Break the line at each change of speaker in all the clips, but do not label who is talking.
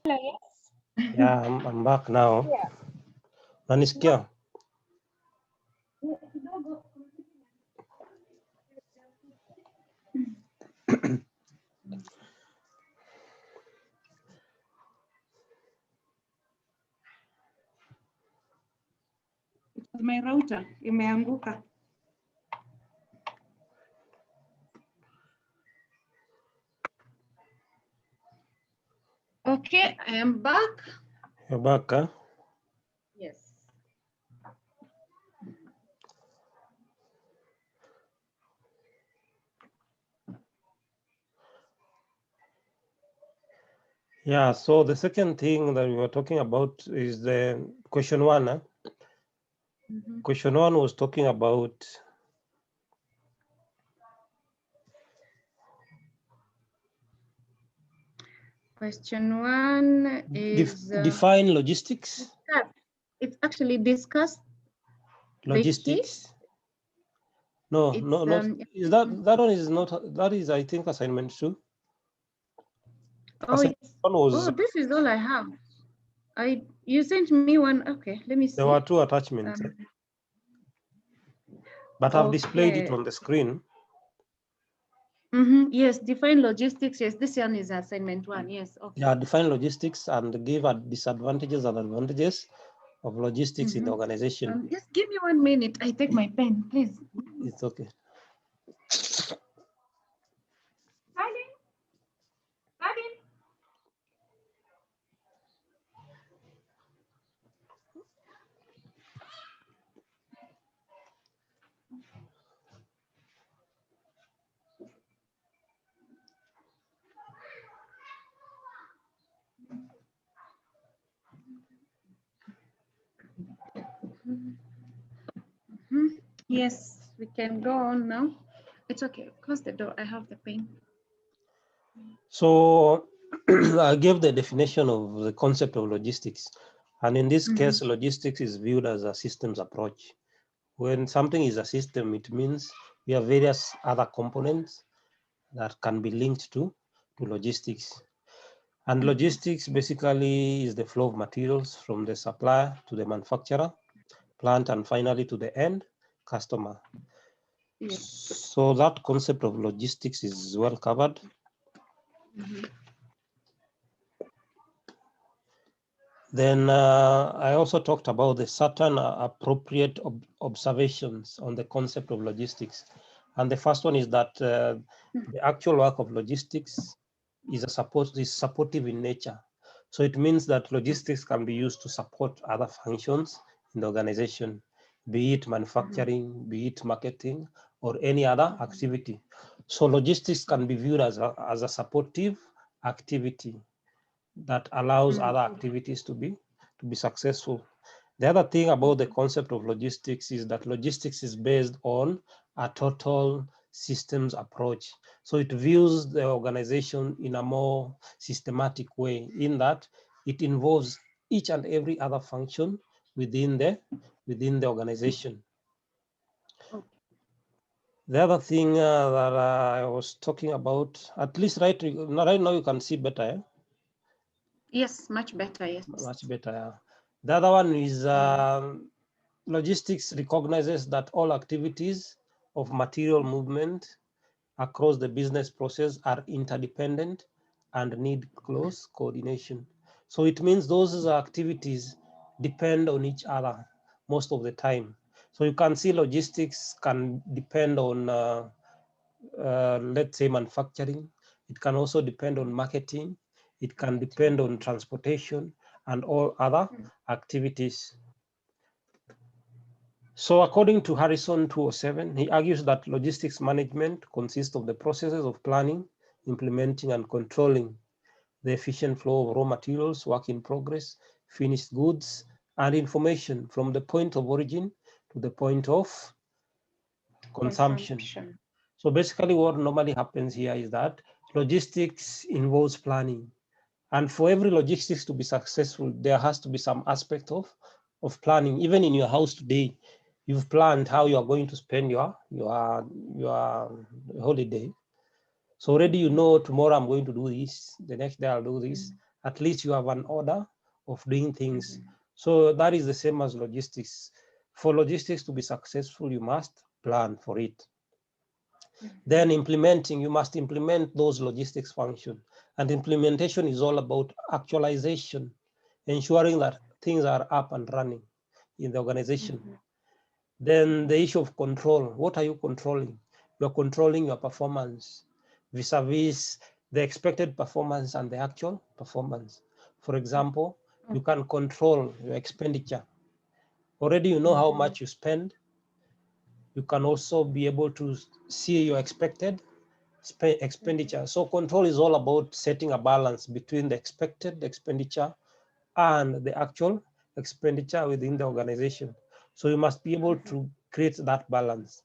Hello, yes.
Yeah, I'm back now.
Yeah.
Nanisikia?
My router imeanguka. Okay, I am back.
You're back, huh?
Yes.
Yeah, so the second thing that we were talking about is the question one. Huh? Question one was talking about
Question one is
define logistics.
It's actually discussed.
Logistics. No, is that one is not, that is I think assignment 2.
Oh, this is all I have. You sent me one. Okay, let me see.
There were 2 attachments. But I've displayed it on the screen.
Yes, define logistics. Yes, this one is assignment 1. Yes. Okay.
Yeah, define logistics and give disadvantages and advantages of logistics in the organization.
Just give me 1 minute. I take my pen, please.
It's okay.
Yes, we can go on now. It's okay. Close the door. I have the pen.
So I gave the definition of the concept of logistics. And in this case, logistics is viewed as a systems approach. When something is a system, it means we have various other components that can be linked to logistics. And logistics basically is the flow of materials from the supplier to the manufacturer, plant, and finally to the end customer. Yes. So that concept of logistics is well covered. Then I also talked about the certain appropriate observations on the concept of logistics. And the first one is that the actual work of logistics is supportive in nature. So it means that logistics can be used to support other functions in the organization, be it manufacturing, be it marketing, or any other activity. So logistics can be viewed as a supportive activity that allows other activities to be successful. The other thing about the concept of logistics is that logistics is based on a total systems approach. So it views the organization in a more systematic way, in that it involves each and every other function within the organization. The other thing that I was talking about, at least right now you can see better. Eh?
Yes, much better. Yes,
much better. Yeah. The other one is logistics recognizes that all activities of material movement across the business process are interdependent and need close coordination. So it means those activities depend on each other most of the time. So you can see logistics can depend on, let's say, manufacturing. It can also depend on marketing. It can depend on transportation and all other activities. So according to Harrison 207, he argues that logistics management consists of the processes of planning, implementing, and controlling the efficient flow of raw materials, work in progress, finished goods, and information from the point of origin to the point of consumption. So basically what normally happens here is that logistics involves planning. And for every logistics to be successful, there has to be some aspect of planning. Even in your house today, you've planned how you are going to spend your holiday. So already you know tomorrow I'm going to do this, the next day I'll do this, at least you have an order of doing things. So that is the same as logistics. For logistics to be successful, you must plan for it. Then implementing, you must implement those logistics functions. And implementation is all about actualization, ensuring that things are up and running in the organization. Then the issue of control. What are you controlling? You're controlling your performance vis-a-vis the expected performance and the actual performance. For example, you can control your expenditure. Already you know how much you spend. You can also be able to see your expected expenditure. So control is all about setting a balance between the expected expenditure and the actual expenditure within the organization. So you must be able to create that balance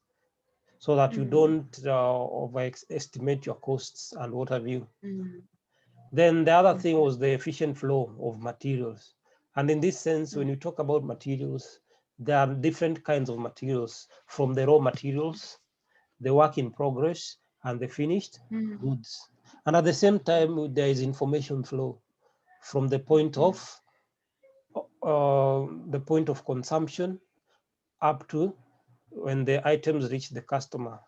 so that you don't overestimate your costs and what have you. Then the other thing was the efficient flow of materials. And in this sense, when you talk about materials, there are different kinds of materials, from the raw materials, the work in progress, and the finished goods. And at the same time, there is information flow from the point of consumption up to when the items reach the customer.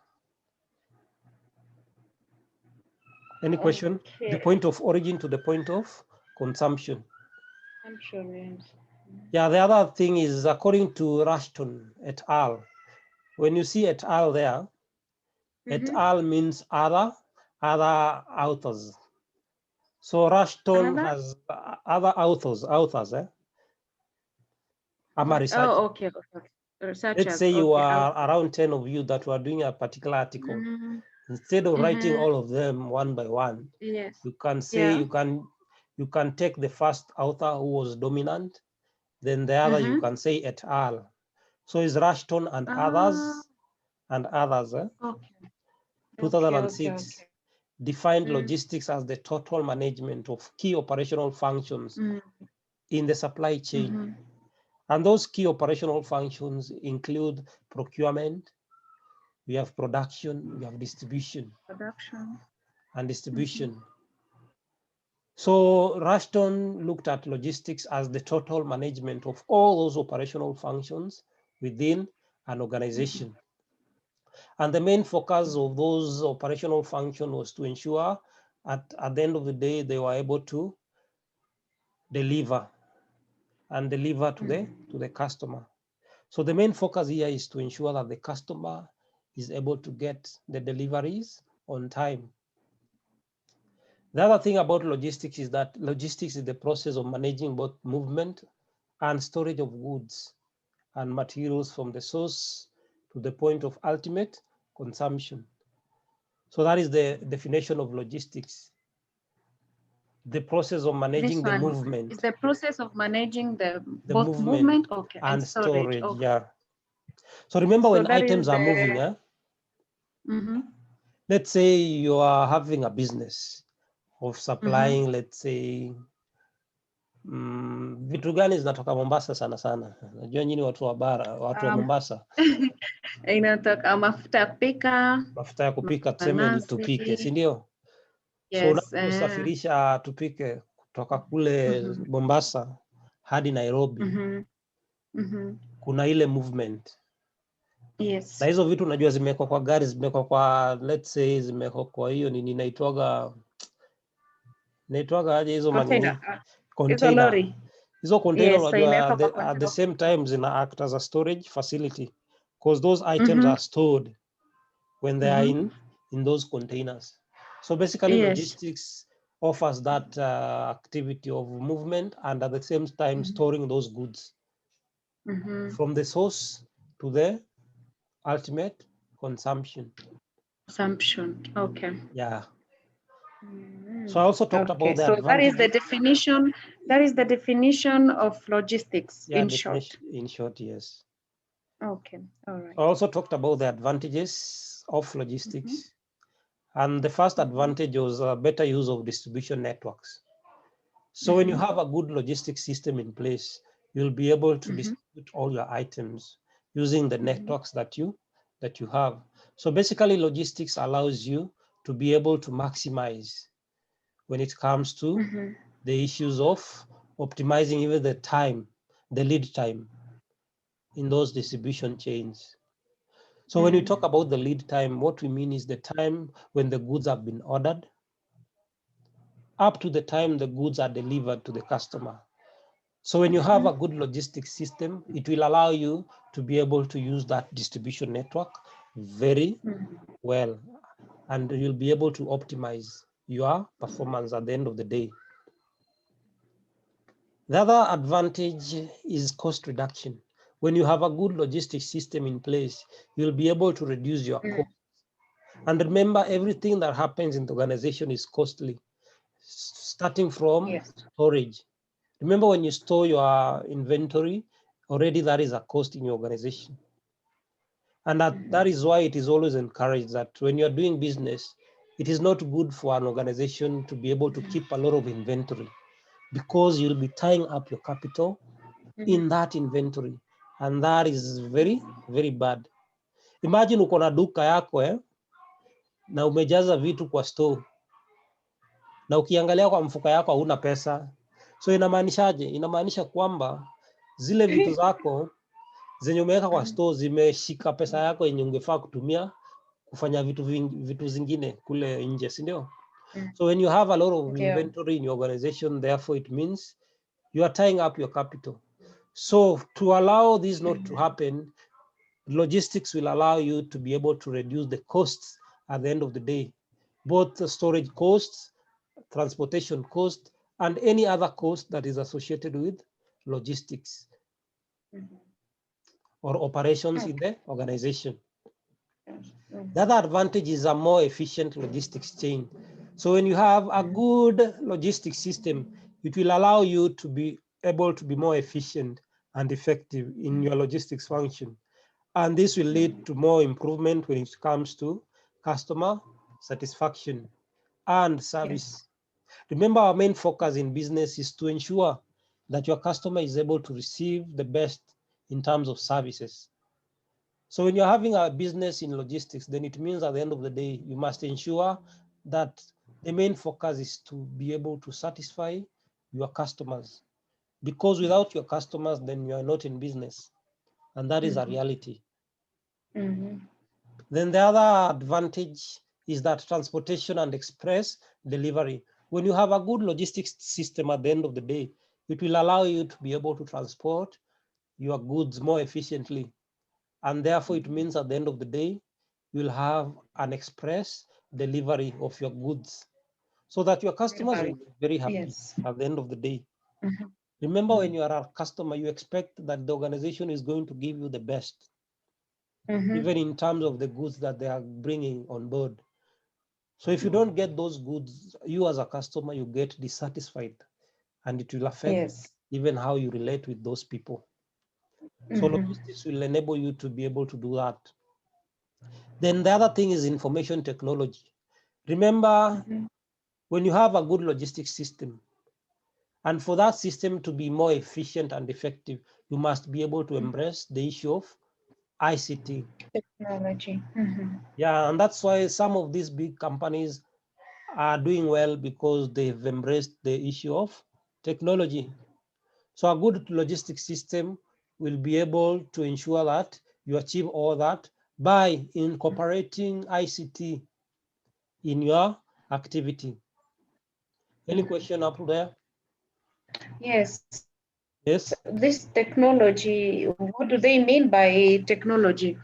Any question?
Okay.
The point of origin to the point of consumption.
I'm sure. Yes.
Yeah, the other thing is, according to Rushton et al., when you see et al. There, et al. Means other authors. So Rushton has other authors. I'm a researcher.
Oh, okay. Researchers.
Let's say you are around 10 of you that were doing a particular article. Instead of writing all of them one by one, you can say you can take the first author who was dominant, then the other you can say et al. So it's Rushton and others and others.
Okay.
2006 defined logistics as the total management of key operational functions in the supply chain. And those key operational functions include procurement, we have production, we have distribution. And distribution. So Rushton looked at logistics as the total management of all those operational functions within an organization. And the main focus of those operational functions was to ensure at the end of the day, they were able to deliver to the customer. So the main focus here is to ensure that the customer is able to get the deliveries on time. The other thing about logistics is that logistics is the process of managing both movement and storage of goods and materials from the source to the point of ultimate consumption. So that is the definition of logistics. The process of managing the movement.
It's the process of managing both movement
and storage. Yeah. So remember, when items are moving, let's say you are having a business of supplying, let's say, vitu gani zinatoka Mombasa sana sana? Najua nyinyi watu wa bara, watu wa Mombasa.
Inatoka mafuta ya kupika.
Mafuta ya kupika, tuseme ni tupike, si ndio? So unaposafirisha tupike kutoka kule Mombasa hadi Nairobi, kuna ile movement.
Yes.
Na hizo vitu unajua zimewekwa kwa gari, zimewekwa kwa, let's say, zimewekwa kwa hiyo nini inaitwaga aje hizo manini? Container. Hizo container unajua at the same time zina act as a storage facility, because those items are stored when they are in those containers. So basically logistics offers that activity of movement and at the same time storing those goods from the source to the ultimate consumption.
Okay.
Yeah. So I also talked about the advantage.
That is the definition of logistics, in short.
In short, yes.
Okay, all right.
I also talked about the advantages of logistics. And the first advantage was a better use of distribution networks. So when you have a good logistics system in place, you'll be able to distribute all your items using the networks that you have. So basically logistics allows you to be able to maximize when it comes to the issues of optimizing even the time, the lead time in those distribution chains. So when we talk about the lead time, what we mean is the time when the goods have been ordered up to the time the goods are delivered to the customer. So when you have a good logistics system, it will allow you to be able to use that distribution network very well, and you'll be able to optimize your performance at the end of the day. The other advantage is cost reduction. When you have a good logistics system in place, you'll be able to reduce your costs. And remember, everything that happens in the organization is costly, starting from storage. Remember, when you store your inventory, already that is a cost in your organization. And that is why it is always encouraged that when you're doing business, it is not good for an organization to be able to keep a lot of inventory, because you'll be tying up your capital in that inventory. And that is very, very bad. Imagine uko na duka yako na umejaza vitu kwa store, na ukiangalia kwa mfuko yako hauna pesa. So inamaanishaje? Inamaanisha kwamba zile vitu zako zenye umeweka kwa store zimeshika pesa yako yenye ungefaa kutumia kufanya vitu zingine kule nje, si ndio? So when you have a lot of inventory in your organization, therefore it means you are tying up your capital. So to allow this not to happen, logistics will allow you to be able to reduce the costs at the end of the day, both the storage costs, transportation cost, and any other cost that is associated with logistics or operations in the organization. The other advantage is a more efficient logistics chain. So when you have a good logistics system, it will allow you to be able to be more efficient and effective in your logistics function. And this will lead to more improvement when it comes to customer satisfaction and service. Remember, our main focus in business is to ensure that your customer is able to receive the best in terms of services. So when you're having a business in logistics, then it means at the end of the day, you must ensure that the main focus is to be able to satisfy your customers. Because without your customers, then you are not in business. And that is a reality. Then the other advantage is that transportation and express delivery. When you have a good logistics system at the end of the day, it will allow you to be able to transport your goods more efficiently. And therefore, it means at the end of the day, you'll have an express delivery of your goods so that your customers will be very happy at the end of the day. Remember, when you are a customer, you expect that the organization is going to give you the best, even in terms of the goods that they are bringing on board. So if you don't get those goods, you as a customer, you get dissatisfied, and it will affect even how you relate with those people. So logistics will enable you to be able to do that. Then the other thing is information technology. Remember, when you have a good logistics system, and for that system to be more efficient and effective, you must be able to embrace the issue of ICT.
Technology.
Yeah, and that's why some of these big companies are doing well, because they've embraced the issue of technology. So a good logistics system will be able to ensure that you achieve all that by incorporating ICT in your activity. Any question up there?
Yes.
Yes.
This technology, what do they mean by technology?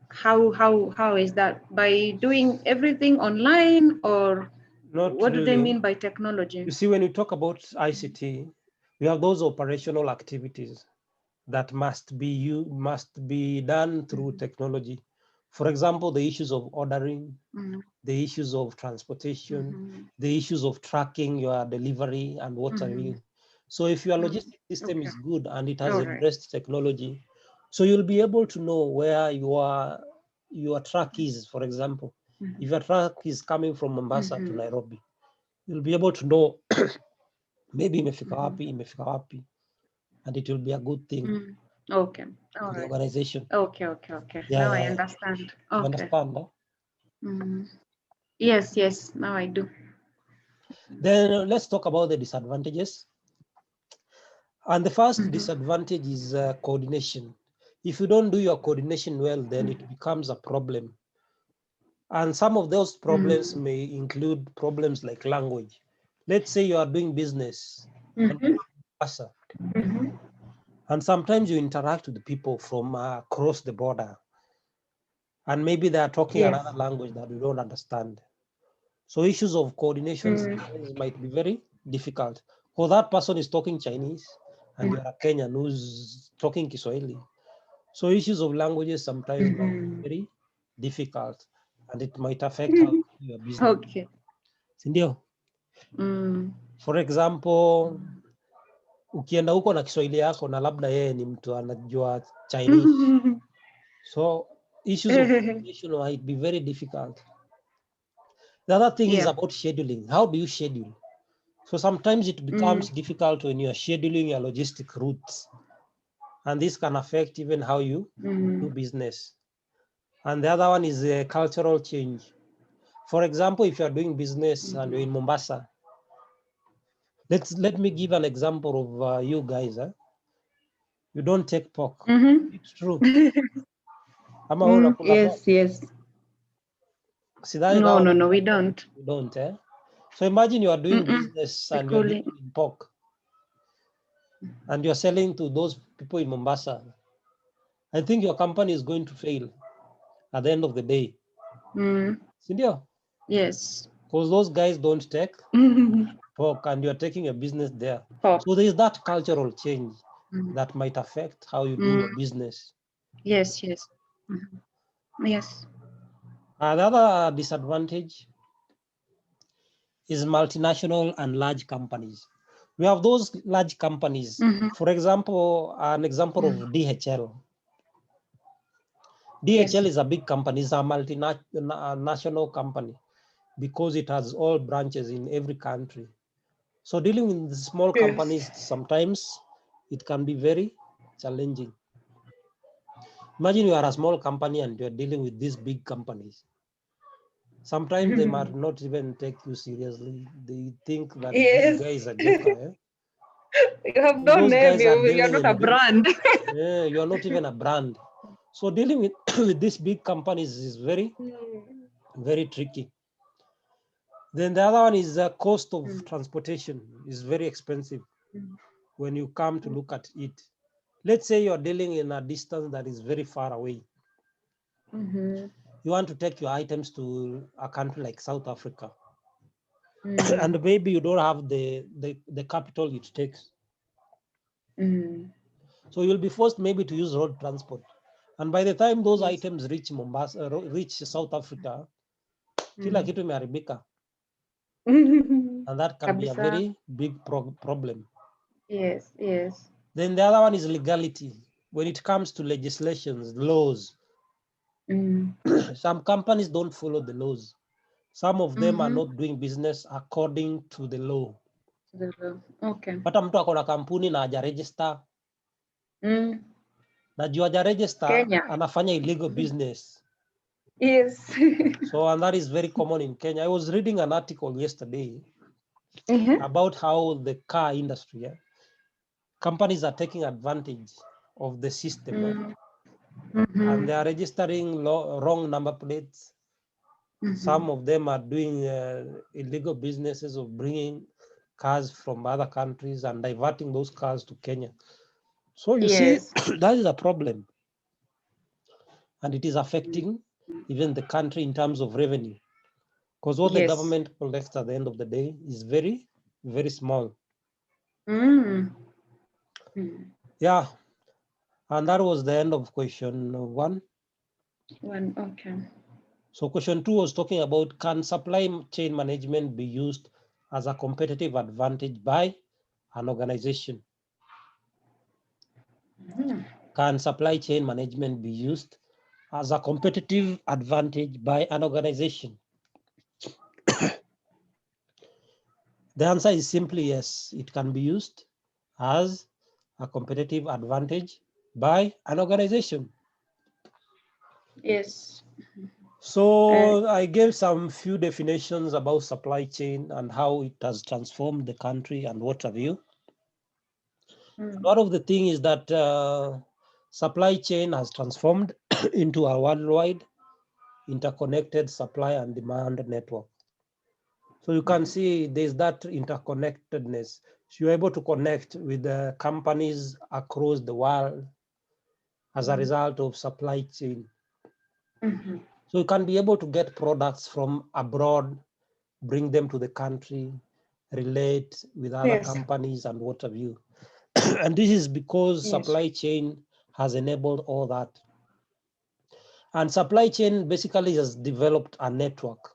How is that? By doing everything online, or
Not
what do they
really.
mean by technology?
You see, when you talk about ICT, we have those operational activities that must be done through technology. For example, the issues of ordering, the issues of transportation, the issues of tracking your delivery and what have you. So if your logistics system is good and it has embraced technology, so you'll be able to know where your truck is, for example. If your truck is coming from Mombasa to Nairobi, you'll be able to know maybe imefika wapi, and it will be a good thing.
Okay.
For the organization.
Okay.
Yeah,
Now
yeah,
I understand. Okay.
You understand? Huh?
Yes. Now I do.
Then let's talk about the disadvantages. And the first disadvantage is coordination. If you don't do your coordination well, then it becomes a problem. And some of those problems may include problems like language. Let's say you are doing business and sometimes you interact with people from across the border, and maybe they are talking another language that you don't understand. So issues of coordination sometimes might be very difficult. Or that person is talking Chinese and you're a Kenyan who's talking Kiswahili. So issues of languages sometimes might be very difficult, and it might affect how you do your business.
Okay.
Sindio? For example, ukienda huko na Kiswahili yako na labda yeye ni mtu anajua Chinese. So issues of communication might be very difficult. The other thing is about scheduling. How do you schedule? So sometimes it becomes difficult when you are scheduling your logistic routes, and this can affect even how you do business. And the other one is a cultural change. For example, if you are doing business and you're in Mombasa, let me give an example of you guys. You don't take pork. It's true.
Yes, yes. No, we don't.
We don't. So imagine you are doing business and you're dealing in pork, and you're selling to those people in Mombasa. I think your company is going to fail at the end of the day. Sindio?
Yes.
Because those guys don't take pork and you're taking a business there.
Pork.
So there is that cultural change that might affect how you do your business.
Yes, yes. Yes.
Another disadvantage is multinational and large companies. We have those large companies. For example, an example of DHL. DHL is a big company, it's a multinational company because it has all branches in every country. So dealing with the small companies, sometimes it can be very challenging. Imagine you are a small company and you're dealing with these big companies. Sometimes they might not even take you seriously. They think that this guy is a joker.
You have no name, you're not a brand.
You're not even a brand. So dealing with, with these big companies is very, very tricky. Then the other one is the cost of transportation is very expensive when you come to look at it. Let's say you're dealing in a distance that is very far away. You want to take your items to a country like South Africa. And maybe you don't have the capital it takes. So you'll be forced maybe to use road transport. And by the time those items reach Mombasa, reach South Africa, kila kitu imeharibika. And that can be a very big problem.
Yes, yes.
Then the other one is legality. When it comes to legislations, laws, some companies don't follow the laws. Some of them are not doing business according to the law.
Okay.
Hata mtu ako na kampuni na hajaregister. Na juu hajaregister, anafanya illegal business.
Yes.
So, and that is very common in Kenya. I was reading an article yesterday about how the car industry, companies are taking advantage of the system. And they are registering wrong number plates. Some of them are doing illegal businesses of bringing cars from other countries and diverting those cars to Kenya. So you see, that is a problem. And it is affecting even the country in terms of revenue. Because what the government collects at the end of the day is very, very small. Yeah. And that was the end of question 1.
Okay.
So question 2 was talking about, can supply chain management be used as a competitive advantage by an organization? Can supply chain management be used as a competitive advantage by an organization? The answer is simply yes, it can be used as a competitive advantage by an organization.
Yes.
So I gave some few definitions about supply chain and how it has transformed the country and what have you. One of the things is that supply chain has transformed into a worldwide interconnected supply and demand network. So you can see there's that interconnectedness. So you're able to connect with the companies across the world as a result of supply chain. So you can be able to get products from abroad, bring them to the country, relate with other companies and what have you. And this is because supply chain has enabled all that. And supply chain basically has developed a network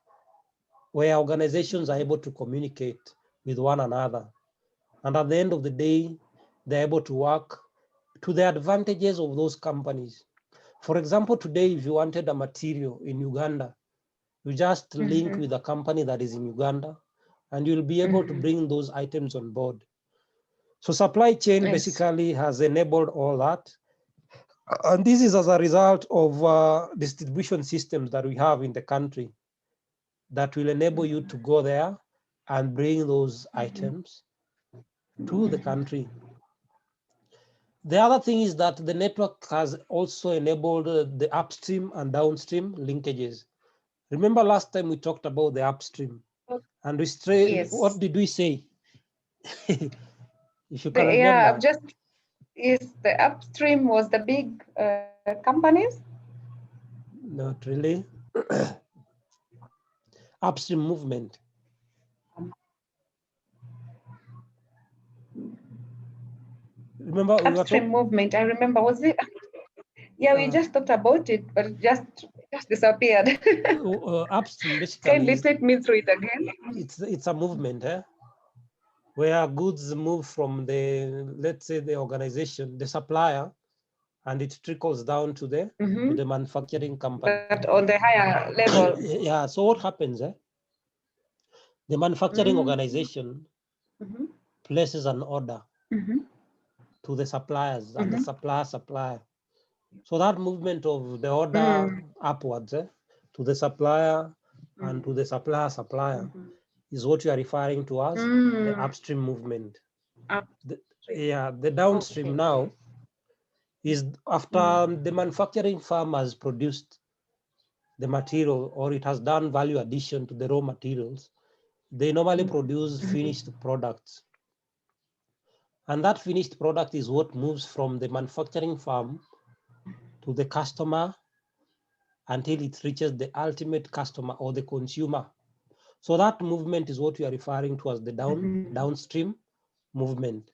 where organizations are able to communicate with one another. And at the end of the day, they're able to work to the advantages of those companies. For example, today, if you wanted a material in Uganda, you just link with a company that is in Uganda, and you'll be able to bring those items on board. So supply chain basically has enabled all that. And this is as a result of distribution systems that we have in the country that will enable you to go there and bring those items to the country. The other thing is that the network has also enabled the upstream and downstream linkages. Remember last time we talked about the upstream and what did we say? If you can remember.
Yeah, the upstream was the big companies?
Not really. Upstream movement. Remember
upstream movement. I remember. Was it? Yeah, we just talked about it, but it just disappeared.
Upstream basically.
Kindly take me through it again.
It's a movement, where goods move from the, let's say, the organization, the supplier, and it trickles down to the manufacturing company.
But on the higher level.
Yeah. So what happens? The manufacturing organization places an order to the suppliers, and the supplier. So that movement of the order upwards to the supplier and to the supplier is what you are referring to as the upstream movement. The downstream now is after the manufacturing firm has produced the material or it has done value addition to the raw materials, they normally produce finished products. And that finished product is what moves from the manufacturing firm to the customer until it reaches the ultimate customer or the consumer. So that movement is what we are referring to as the downstream movement.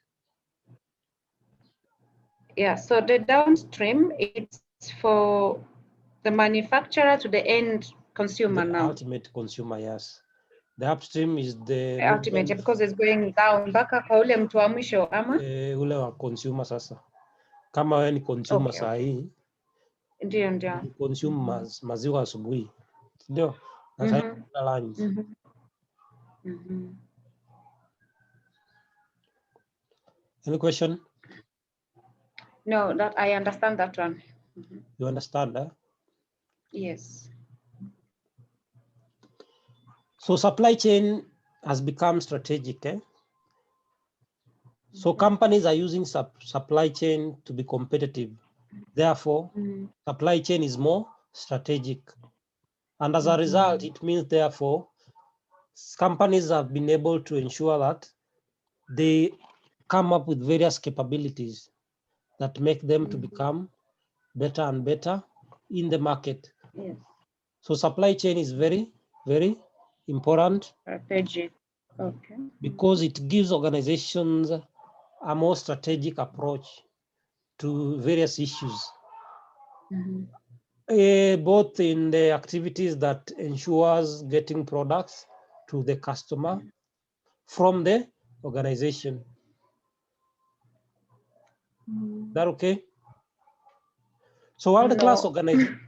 Yeah, so the downstream, it's for the manufacturer to the end consumer now.
Ultimate consumer, yes. The upstream is the
ultimate, because it's going down mpaka kwa ule mtu wa mwisho ama
ule wa consumer sasa. Kama wewe ni consumer saa hii,
ndio
consume maziwa asubuhi, ndio na saa hii lunch. Any question?
No, that I understand that one.
You understand, eh?
Yes.
So supply chain has become strategic, eh? So companies are using supply chain to be competitive. Therefore, supply chain is more strategic. And as a result, it means, therefore, companies have been able to ensure that they come up with various capabilities that make them to become better and better in the market.
Yes.
So supply chain is very, very important.
Strategic. Okay.
Because it gives organizations a more strategic approach to various issues. Both in the activities that ensures getting products to the customer from the organization. That okay? So world-class organization,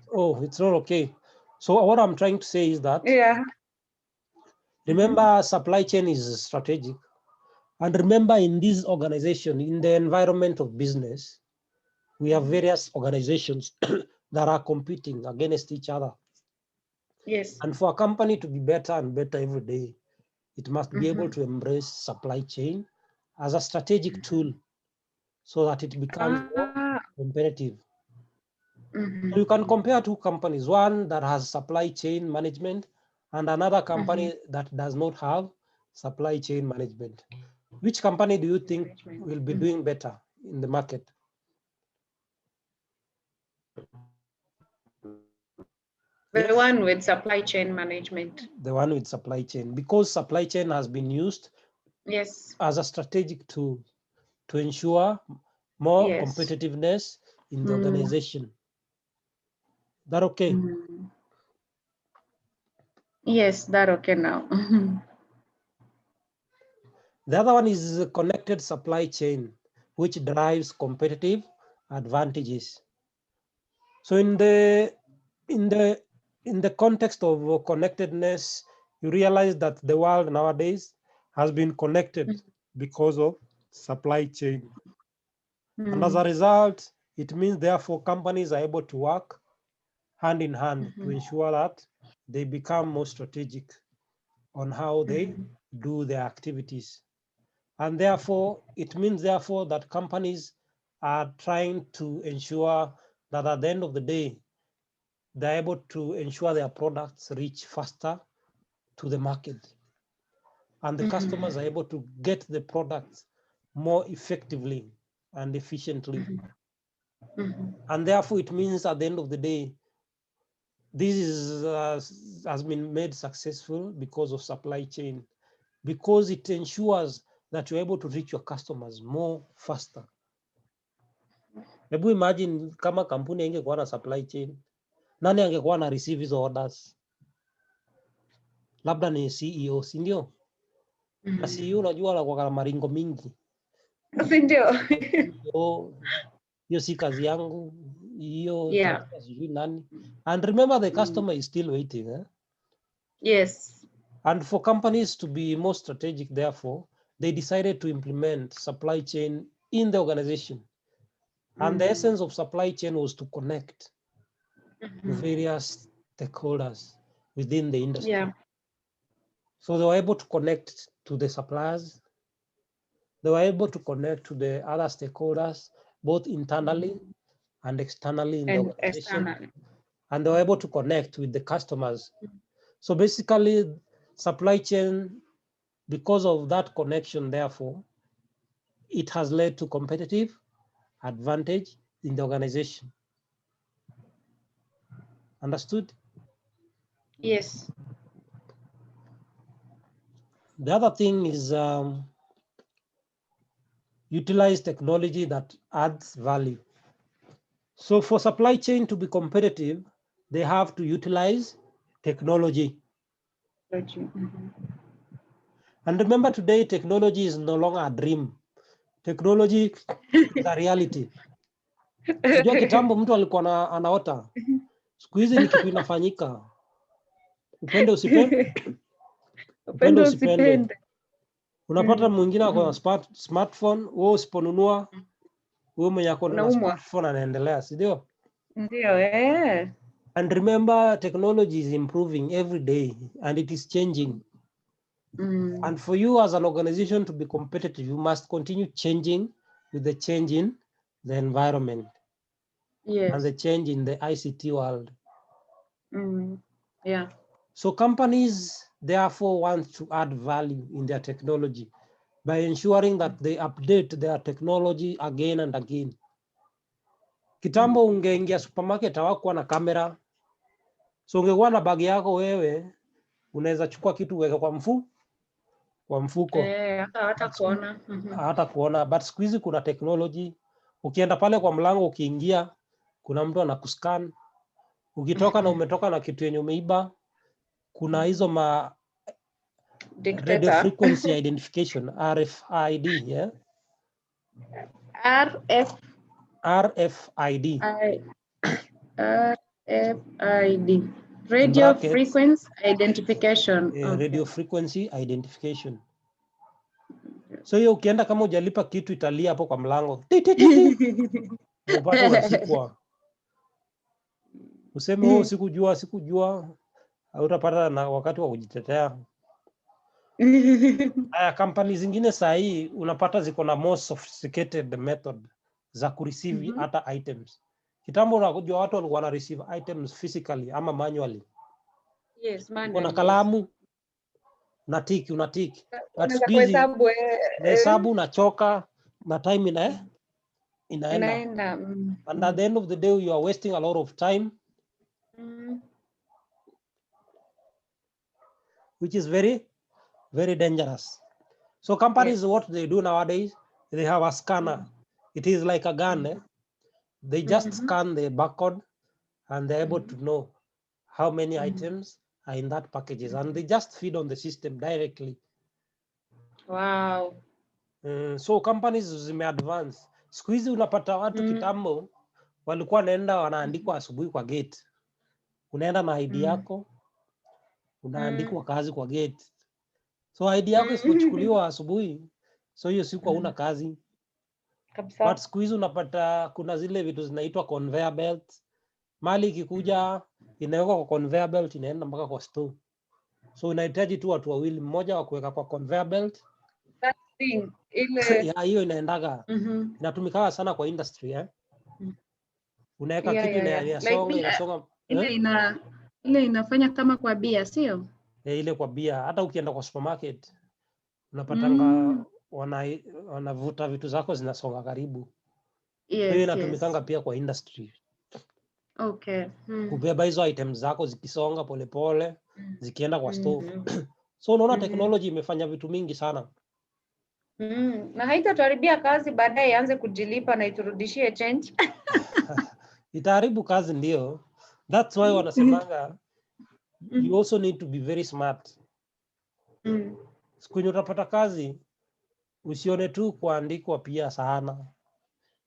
it's not okay. So what I'm trying to say is that, remember, supply chain is strategic. And remember, in this organization, in the environment of business, we have various organizations that are competing against each other.
Yes.
And for a company to be better and better every day, it must be able to embrace supply chain as a strategic tool so that it becomes more competitive. So you can compare two companies, one that has supply chain management and another company that does not have supply chain management. Which company do you think will be doing better in the market?
The
Yes,
one with supply chain management.
the one with supply chain, because supply chain has been used
Yes.
as a strategic tool to ensure more
Yes.
competitiveness in the organization. That okay?
Yes, that okay now.
The other one is a connected supply chain, which drives competitive advantages. So in the context of connectedness, you realize that the world nowadays has been connected because of supply chain. And as a result, it means therefore companies are able to work hand in hand to ensure that they become more strategic on how they do their activities. And therefore, it means therefore that companies are trying to ensure that at the end of the day, they're able to ensure their products reach faster to the market. And the customers are able to get the products more effectively and efficiently. And therefore, it means at the end of the day, this has been made successful because of supply chain, because it ensures that you're able to reach your customers more faster. Hebu imagine kama kampuni ingekuwa na supply chain, nani angekuwa na receive hizo orders? Labda ni CEO, si ndio? Na CEO unajua anakuwa na maringo mingi.
Si ndio?
Hiyo si kazi yangu, hiyo
Yeah.
sijui nani. And remember the customer is still waiting.
Yes.
And for companies to be more strategic, therefore, they decided to implement supply chain in the organization. And the essence of supply chain was to connect various stakeholders within the industry.
Yeah.
So they were able to connect to the suppliers. They were able to connect to the other stakeholders, both internally and externally in the organization.
Externally.
And they were able to connect with the customers. So basically, supply chain, because of that connection, therefore, it has led to competitive advantage in the organization. Understood?
Yes.
The other thing is utilize technology that adds value. So for supply chain to be competitive, they have to utilize technology. And remember today, technology is no longer a dream. Technology is a reality. Unajua kitambo mtu alikuwa anaota. Siku hizi ni kitu inafanyika. Upende usipende. Upende usipende. Unapata mwingine ako na smartphone, wewe usiponunua, wewe mwenye ako na smartphone anaendelea, si ndio?
Ndio,
And remember, technology is improving every day and it is changing. And for you as an organization to be competitive, you must continue changing with the change in the environment. Yes. And the change in the ICT world.
Yeah.
So companies therefore want to add value in their technology by ensuring that they update their technology again and again. Kitambo ungeingia supermarket hawakuwa na kamera. So ungekuwa na bag yako wewe, unaweza chukua kitu uweke kwa mfuko. Hata kuona. But siku hizi kuna technology. Ukienda pale kwa mlango ukiingia, kuna mtu anakuscan. Ukitoka na umetoka na kitu yenye umeiba, kuna hizo radio frequency identification, RFID, yeah? RFID.
RFID. Radio frequency identification.
Radio frequency identification. So hiyo ukienda kama hujalipa kitu italia hapo kwa mlango. Upata unasikwa. Useme sikujua. Hautapata na wakati wa kujitetea. Haya, companies zingine saa hii unapata ziko na more sophisticated method za kureceive hata items. Kitambo unajua watu walikuwa wana receive items physically ama manually.
Yes,
Uko na
manually.
kalamu unatiki. But
Unaweza
siku hizi
kuhesabu
unahesabu, unachoka na time inaenda. And at the end of the day you are wasting a lot of time, which is very, very dangerous. So companies, what they do nowadays, they have a scanner. It is like a gun. They just scan the barcode and they're able to know how many items are in that packages, and they just feed on the system directly.
Wow.
So companies zimeadvance. Siku hizi unapata watu kitambo walikuwa naenda wanaandikwa asubuhi kwa gate. Unaenda na ID yako, unaandikwa kazi kwa gate. So ID yako isipochukuliwa asubuhi, so hiyo siku hauna kazi.
Kabisa.
But siku hizi unapata kuna zile vitu zinaitwa conveyor belt. Mali ikikuja inawekwa kwa conveyor belt, inaenda mpaka kwa store. So unahitaji tu watu wawili, mmoja wa kuweka kwa conveyor belt.
That thing, ile
ya hiyo inaendaga. Inatumika sana kwa industry Unaweka kitu inasonga.
Ile inafanya kama kwa bia, sio?
Ile kwa bia. Hata ukienda kwa supermarket unapatanga wanavuta vitu zako zinasonga karibu.
Yes,
hiyo inatumikanga pia kwa industry.
Okay.
Kubeba hizo items zako zikisonga polepole zikienda kwa store. So unaona technology imefanya vitu mingi sana.
Na haitatuharibia kazi baadaye ianze kujilipa na iturudishie change.
Itaharibu kazi ndio. That's why wanasemanga you also need to be very smart. Siku yenye utapata kazi usione tu kuandikwa pia sana.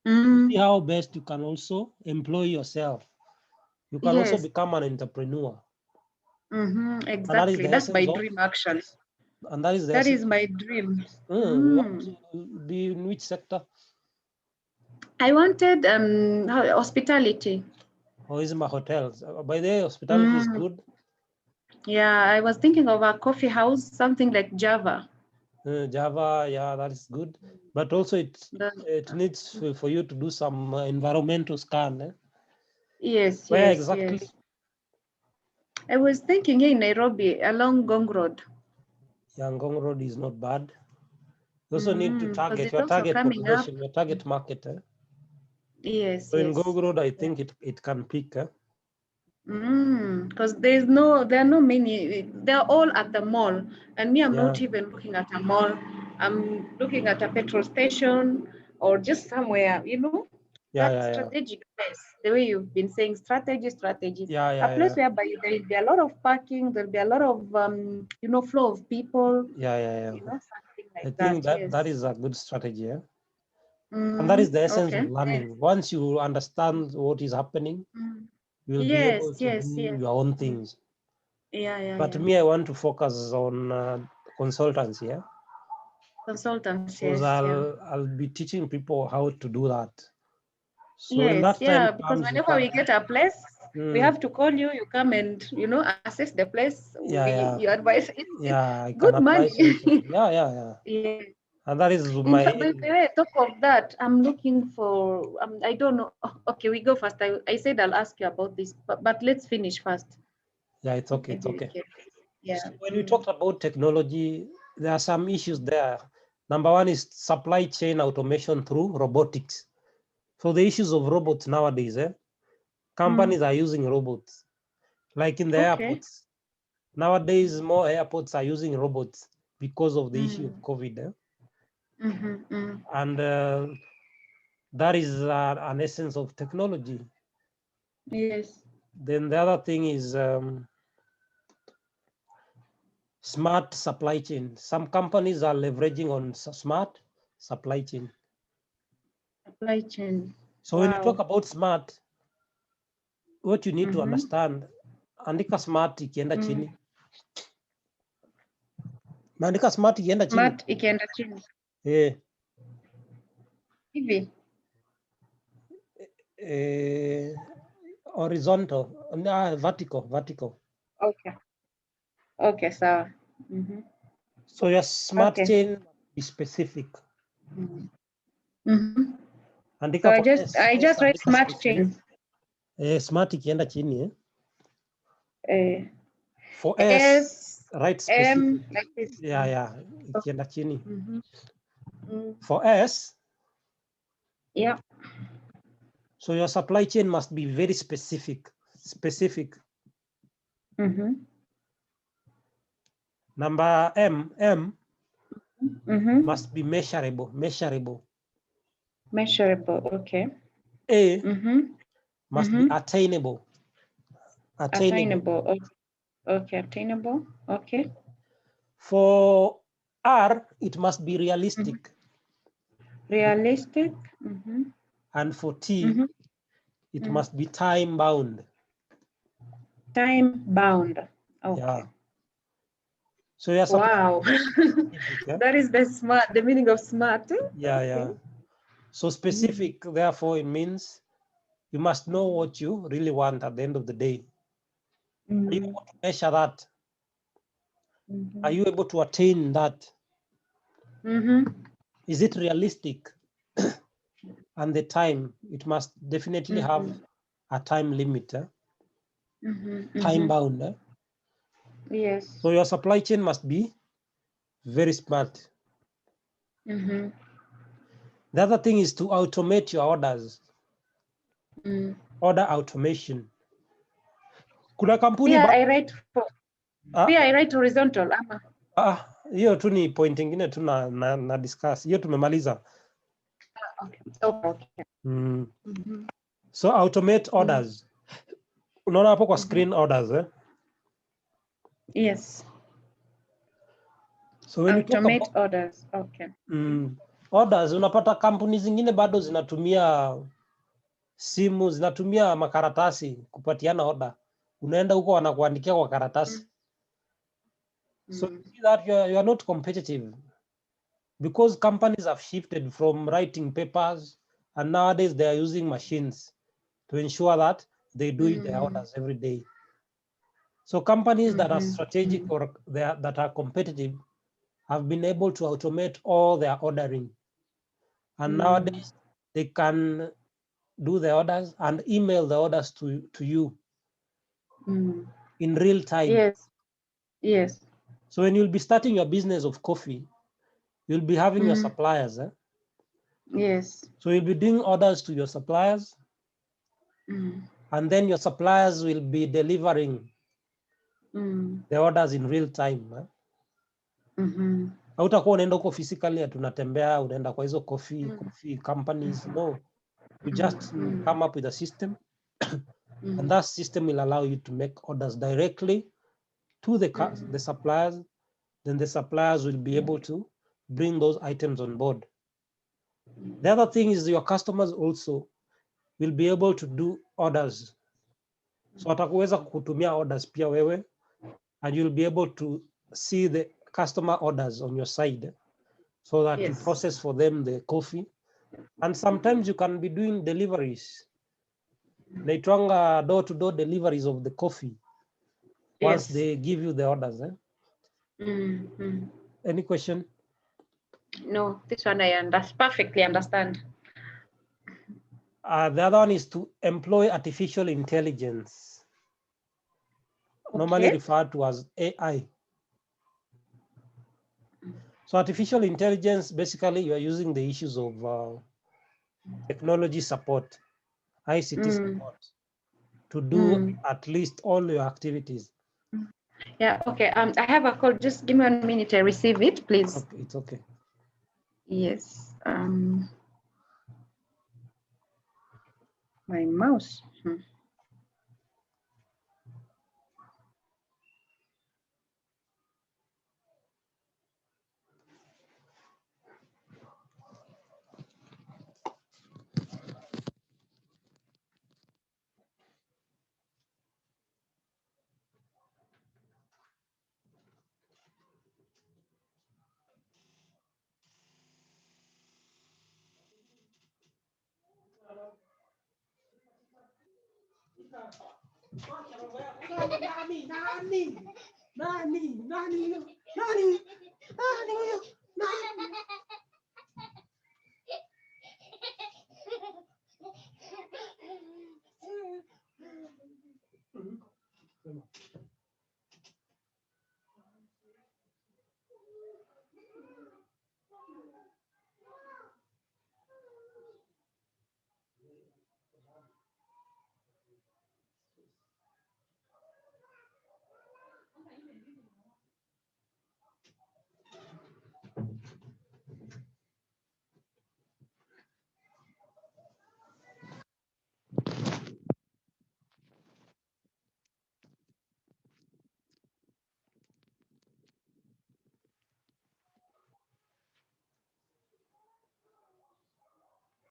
See how best you can also employ yourself. You can also become an entrepreneur.
Exactly. That's my dream actually.
And that is
my dream.
You want to be in which sector?
I wanted hospitality.
Or is my hotels? By the way, hospitality is good.
Yeah, I was thinking of a coffee house, something like Java.
Java, yeah, that is good. But also it needs for you to do some environmental scan.
Yes.
Where exactly?
Yes. I was thinking here in Nairobi, along Ngong Road.
Yeah, Ngong Road is not bad. You also need to target
your target
population, your target market.
Yes.
So in Ngong Road, I think it can peak.
Because there are no many. They're all at the mall, and me, I'm not even looking at a mall. I'm looking at a petrol station or just somewhere, strategic place. The way you've been saying, strategy. A place whereby there'll be a lot of parking. There'll be a lot of flow of people.
Yeah.
Something like
I think that is a good strategy. And that is the essence of learning. Once you understand what is happening, you'll be able to do your own things. But me, I want to focus on consultancy.
Consultancy.
Because I'll be teaching people how to do that. So when that time
because
comes,
whenever we get a place, we have to call you. You come and assess the place. You advise.
I
good
can
money.
Yeah. And that is
my. By the way, talk of that, I'm looking for. I don't know. Okay, we go first. I said I'll ask you about this, but let's finish first.
Yeah, it's okay. It's okay.
Yeah.
So when we talked about technology, there are some issues there. Number one is supply chain automation through robotics. So the issues of robots nowadays, companies are using robots, like in the airports. Nowadays, more airports are using robots because of the issue of COVID. And that is an essence of technology.
Yes.
Then the other thing is smart supply chain. Some companies are leveraging on smart supply chain. So when you talk about smart, what you need to understand, andika smart ikienda chini. Maandika smart ikienda chini.
Smart ikienda chini. Hivi.
Horizontal, vertical.
Okay. Okay, so.
So your smart chain is specific.
So I just write smart chain.
Smart ikienda chini for
S,
write specific.
M, like this.
Yeah, ikienda chini. For S,
yeah.
So your supply chain must be very specific. Number M must be measurable.
Okay.
A must be attainable.
Okay, attainable. Okay.
For R, it must be realistic.
Realistic.
And for T, it must be time bound.
Time bound. Okay.
Yeah. So yes.
Wow. That is the meaning of smart.
Yeah,
okay.
yeah. So specific, therefore, it means you must know what you really want at the end of the day. Are you able to measure that? Are you able to attain that? Is it realistic? And the time, it must definitely have a time limit, time bound.
Yes.
So your supply chain must be very smart. The other thing is to automate your orders. Order automation. Kuna kampuni
I write horizontal.
Hiyo tu ni point ingine tu na discuss. Hiyo tumemaliza.
Okay.
So automate orders. Unaona hapo kwa screen orders,
Yes.
So when
automate orders. Okay.
Orders, unapata kampuni zingine bado zinatumia simu, zinatumia makaratasi kupatiana order. Unaenda huko wanakuandikia kwa karatasi. So you see that you are not competitive because companies have shifted from writing papers and nowadays they are using machines to ensure that they do their orders every day. So companies that are strategic or that are competitive have been able to automate all their ordering. And nowadays they can do the orders and email the orders to you in real time.
Yes.
So when you'll be starting your business of coffee, you'll be having your suppliers.
Yes.
So you'll be doing orders to your suppliers, and then your suppliers will be delivering the orders in real time. Hautakuwa unaenda huko physically, tunatembea unaenda kwa hizo coffee companies. No, you just come up with a system, and that system will allow you to make orders directly to the suppliers. Then the suppliers will be able to bring those items on board. The other thing is your customers also will be able to do orders. So watakuweza kukutumia orders pia wewe, and you'll be able to see the customer orders on your side so that you process for them the coffee. And sometimes you can be doing deliveries. Naitwanga door-to-door deliveries of the coffee once they give you the orders. Any question?
No, this one I perfectly understand.
The other one is to employ artificial intelligence, normally referred to as AI. So artificial intelligence, basically you are using the issues of technology support, ICT support, to do at least all your activities.
Yeah, okay. I have a call. Just give me 1 minute. I receive it, please.
Okay, it's okay.
Yes. My mouse.
Nani.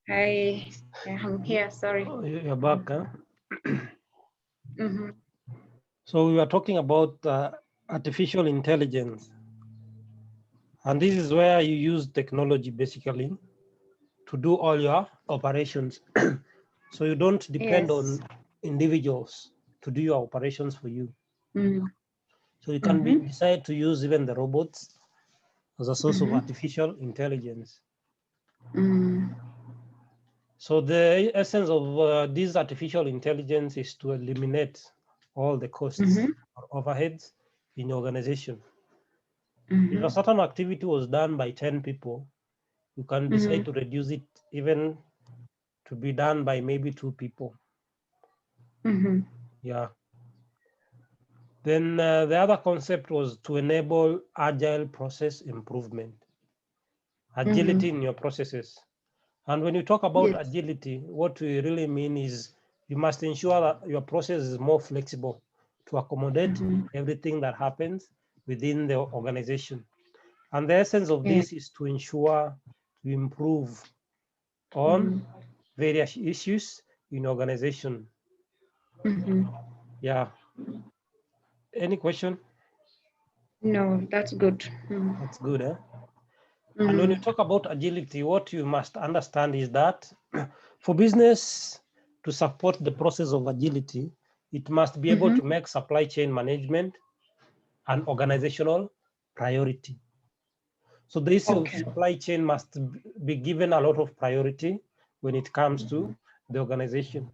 Hi, I'm here. Sorry.
Oh, you're back, huh?
Mm-hmm.
So we were talking about artificial intelligence. And this is where you use technology basically to do all your operations. So you don't depend on individuals to do your operations for you.
Mm-hmm.
So you can decide to use even the robots as a source of artificial intelligence. So the essence of this artificial intelligence is to eliminate all the costs or overheads in your organization. If a certain activity was done by 10 people, you can decide to reduce it even to be done by maybe 2 people. Yeah. Then the other concept was to enable agile process improvement, agility in your processes. And when you talk about agility, what we really mean is you must ensure that your process is more flexible to accommodate everything that happens within the organization. And the essence of this is to ensure to improve on various issues in organization. Yeah. Any question?
No, that's good.
That's good, eh? And when you talk about agility, what you must understand is that for business to support the process of agility, it must be able to make supply chain management an organizational priority. So the issue of supply chain must be given a lot of priority when it comes to the organization.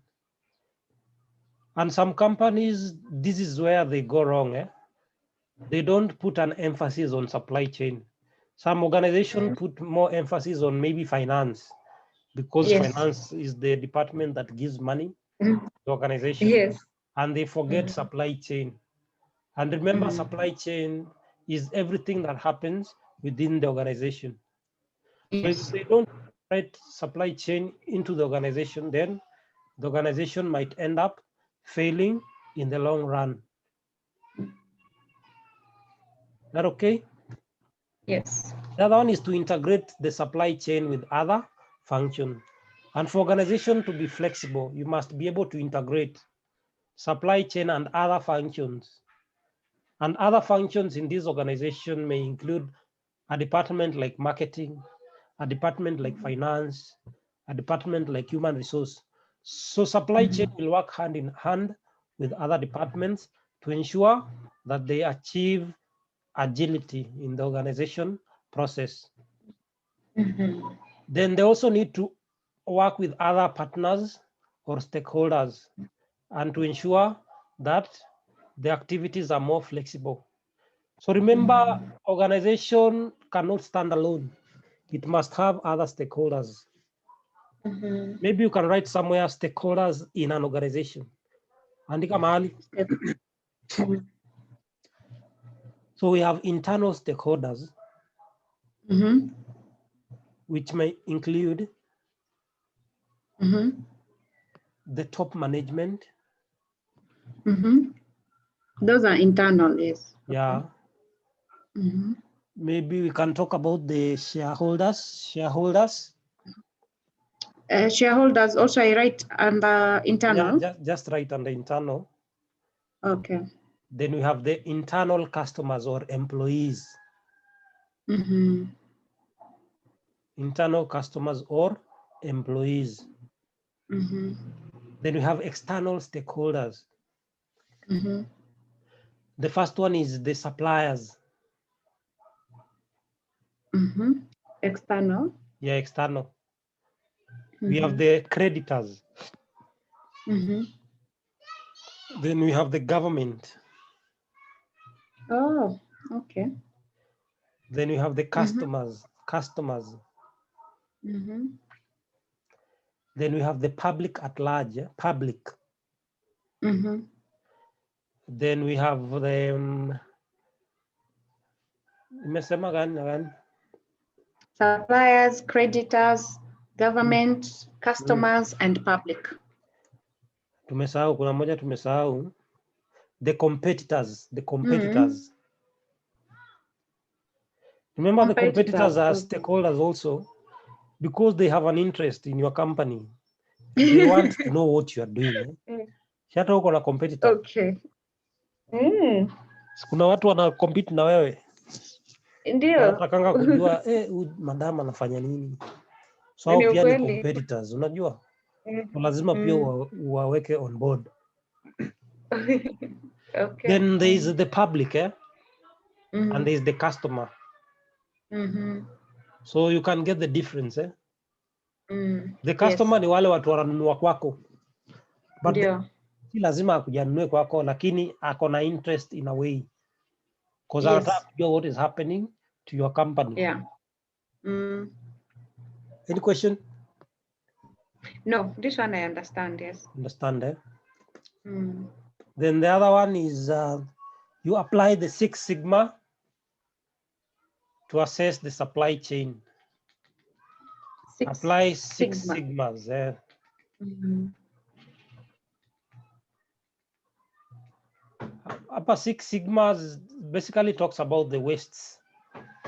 And some companies, this is where they go wrong. Eh? They don't put an emphasis on supply chain. Some organizations put more emphasis on maybe finance, because finance is the department that gives money to the organization, and they forget supply chain. And remember, supply chain is everything that happens within the organization. So if they don't write supply chain into the organization, then the organization might end up failing in the long run. Is that okay?
Yes.
The other one is to integrate the supply chain with other functions. And for organization to be flexible, you must be able to integrate supply chain and other functions. And other functions in this organization may include a department like marketing, a department like finance, a department like human resource. So supply chain will work hand in hand with other departments to ensure that they achieve agility in the organization process. Then they also need to work with other partners or stakeholders and to ensure that the activities are more flexible. So remember, organization cannot stand alone. It must have other stakeholders. Maybe you can write somewhere stakeholders in an organization. Andika mahali. So we have internal stakeholders, which may include the top management.
Those are internal, yes.
Yeah. Maybe we can talk about the shareholders.
Shareholders also I write under internal.
Yeah, just write under internal.
Okay.
Then we have the internal customers or employees. Internal customers or employees. Then we have external stakeholders. Then The first one is the suppliers.
External.
Yeah, external. We have the creditors. Then we have the government.
Oh, okay.
Then we have the customers. Then we have the public at large. Public. Then we have the
suppliers, creditors, government, customers, and public.
Tumesahau, kuna moja tumesahau. The competitors. Remember, the competitors are stakeholders also, because they have an interest in your company. They want to know what you are doing. Hata uko na competitor.
Okay.
Kuna watu wana compete na wewe.
Ndio.
Wanataka kujua madam anafanya nini. So pia ni competitors, unajua? Lazima pia waweke on board.
Okay.
Then there is the public, and there is the customer. So you can get the difference. The customer ni wale watu wananunua kwako. But si lazima akujanunue kwako, lakini ako na interest in a way. Because anataka kujua what is happening to your company.
Yeah.
Any question?
No, this one I understand, yes.
Understand, Then the other one is you apply the Six Sigma to assess the supply chain. Apply Six Sigmas. Upper Six Sigmas basically talks about the wastes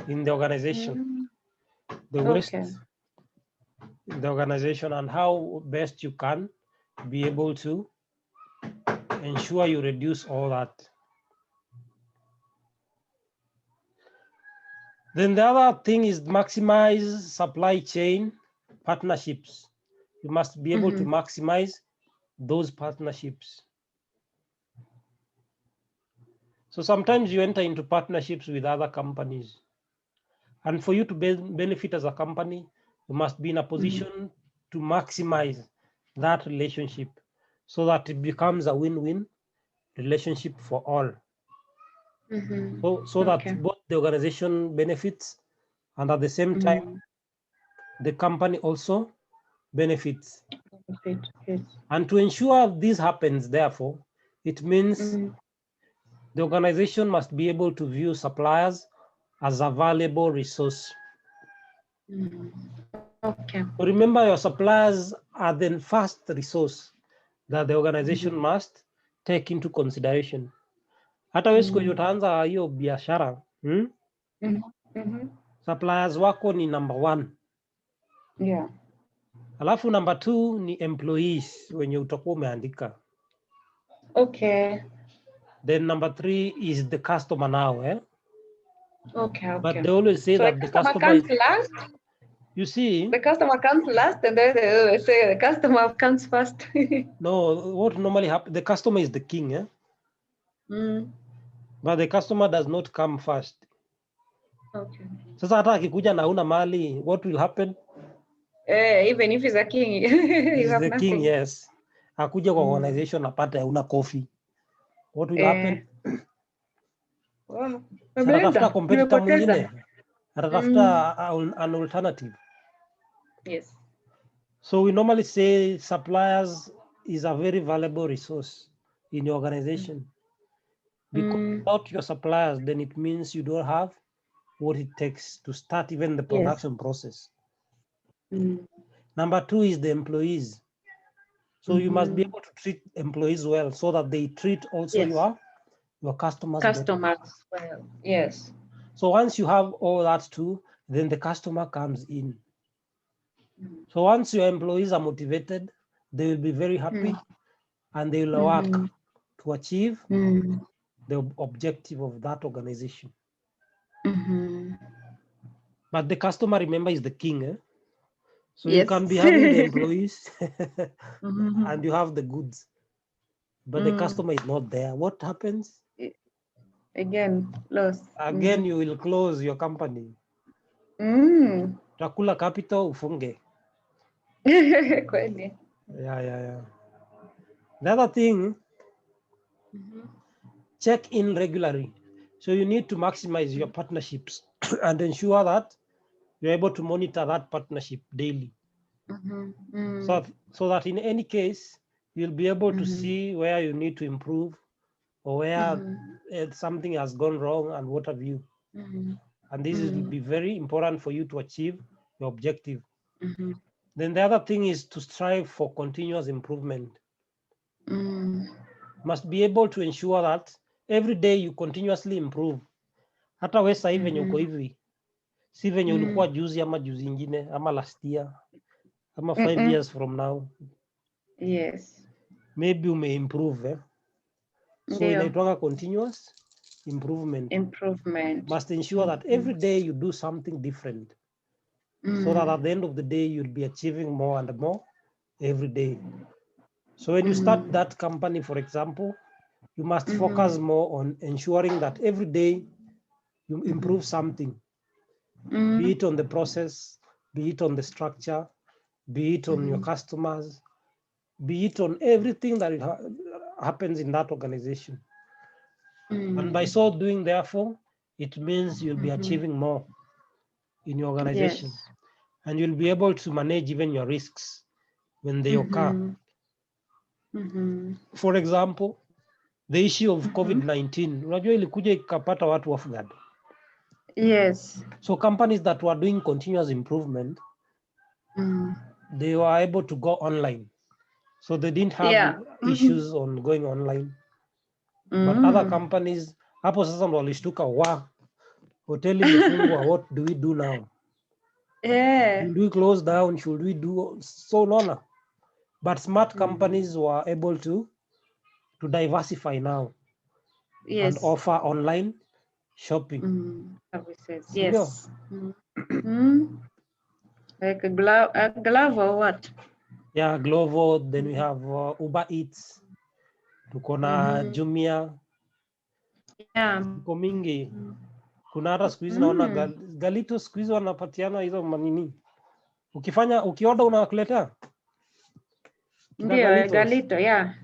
in the organization. The waste in the organization and how best you can be able to ensure you reduce all that. Then the other thing is maximize supply chain partnerships. You must be able to maximize those partnerships. So sometimes you enter into partnerships with other companies. And for you to benefit as a company, you must be in a position to maximize that relationship so that it becomes a win-win relationship for all. So that both the organization benefits and at the same time, the company also benefits. And to ensure this happens, therefore, it means the organization must be able to view suppliers as a valuable resource. So remember, your suppliers are the first resource that the organization must take into consideration. Hata wewe siku utaanza hiyo biashara, suppliers wako ni number 1.
Yeah.
Alafu number 2 ni employees wenye utakuwa umeandika.
Okay.
Then number 3 is the customer now,
Okay.
But they always say
so
that the customer
comes last.
You see,
the customer comes last, and then they say the customer comes first.
No, what normally happens, the customer is the king, but the customer does not come first.
Okay.
Sasa hata akikuja na una mali, what will happen?
Even if he's a king,
he's the nothing. King, yes. Akuja kwa organization apata una coffee. What will happen? Atatafuta competitor mwingine. Atatafuta an alternative.
Yes.
So we normally say suppliers is a very valuable resource in your organization. Because without your suppliers, then it means you don't have what it takes to start even the production process. Number 2 is the employees. So you must be able to treat employees well so that they treat also your customers
well. Yes.
So once you have all that too, then the customer comes in. So once your employees are motivated, they will be very happy and they will work to achieve the objective of that organization. But the customer, remember, is the king. So you can be having the employees and you have the goods, but the customer is not there. What happens?
Again, loss.
Again, you will close your company. Utakula capital, ufunge.
Kweli.
Yeah. The other thing, check in regularly. So you need to maximize your partnerships and ensure that you're able to monitor that partnership daily. So that in any case, you'll be able to see where you need to improve or where something has gone wrong and what have you. And this will be very important for you to achieve your objective. Then the other thing is to strive for continuous improvement. Must be able to ensure that every day you continuously improve. Hata wewe sasa hivi venye uko hivi, si venye ulikuwa juzi ama juzi ingine ama last year ama 5 years from now.
Yes.
Maybe ume improve. So inaitwanga continuous improvement. Must ensure that every day you do something different. So that at the end of the day, you'll be achieving more and more every day. So when you start that company, for example, you must focus more on ensuring that every day you improve something, be it on the process, be it on the structure, be it on your customers, be it on everything that happens in that organization. And by so doing, therefore, it means you'll be achieving more in your organization. Yes. And you'll be able to manage even your risks when they occur. For example, the issue of COVID-19, unajua ilikuja ikapata watu off guard.
Yes.
So companies that were doing continuous improvement, they were able to go online. So they didn't have issues on going online. But other companies, hapo sasa ndo walishtuka, hoteli imefungwa, what do we do now? Should we close down? Should we do so? No. But smart companies were able to diversify now and offer online shopping
services. Yes. Like a glove or what?
Yeah, Glovo. Then we have Uber Eats. Tuko na Jumia. Tuko mingi. Kuna hata siku hizi naona Galito siku hizi wanapatiana hizo manini. Ukioda unawakuletea.
Ndio, Galito, yeah.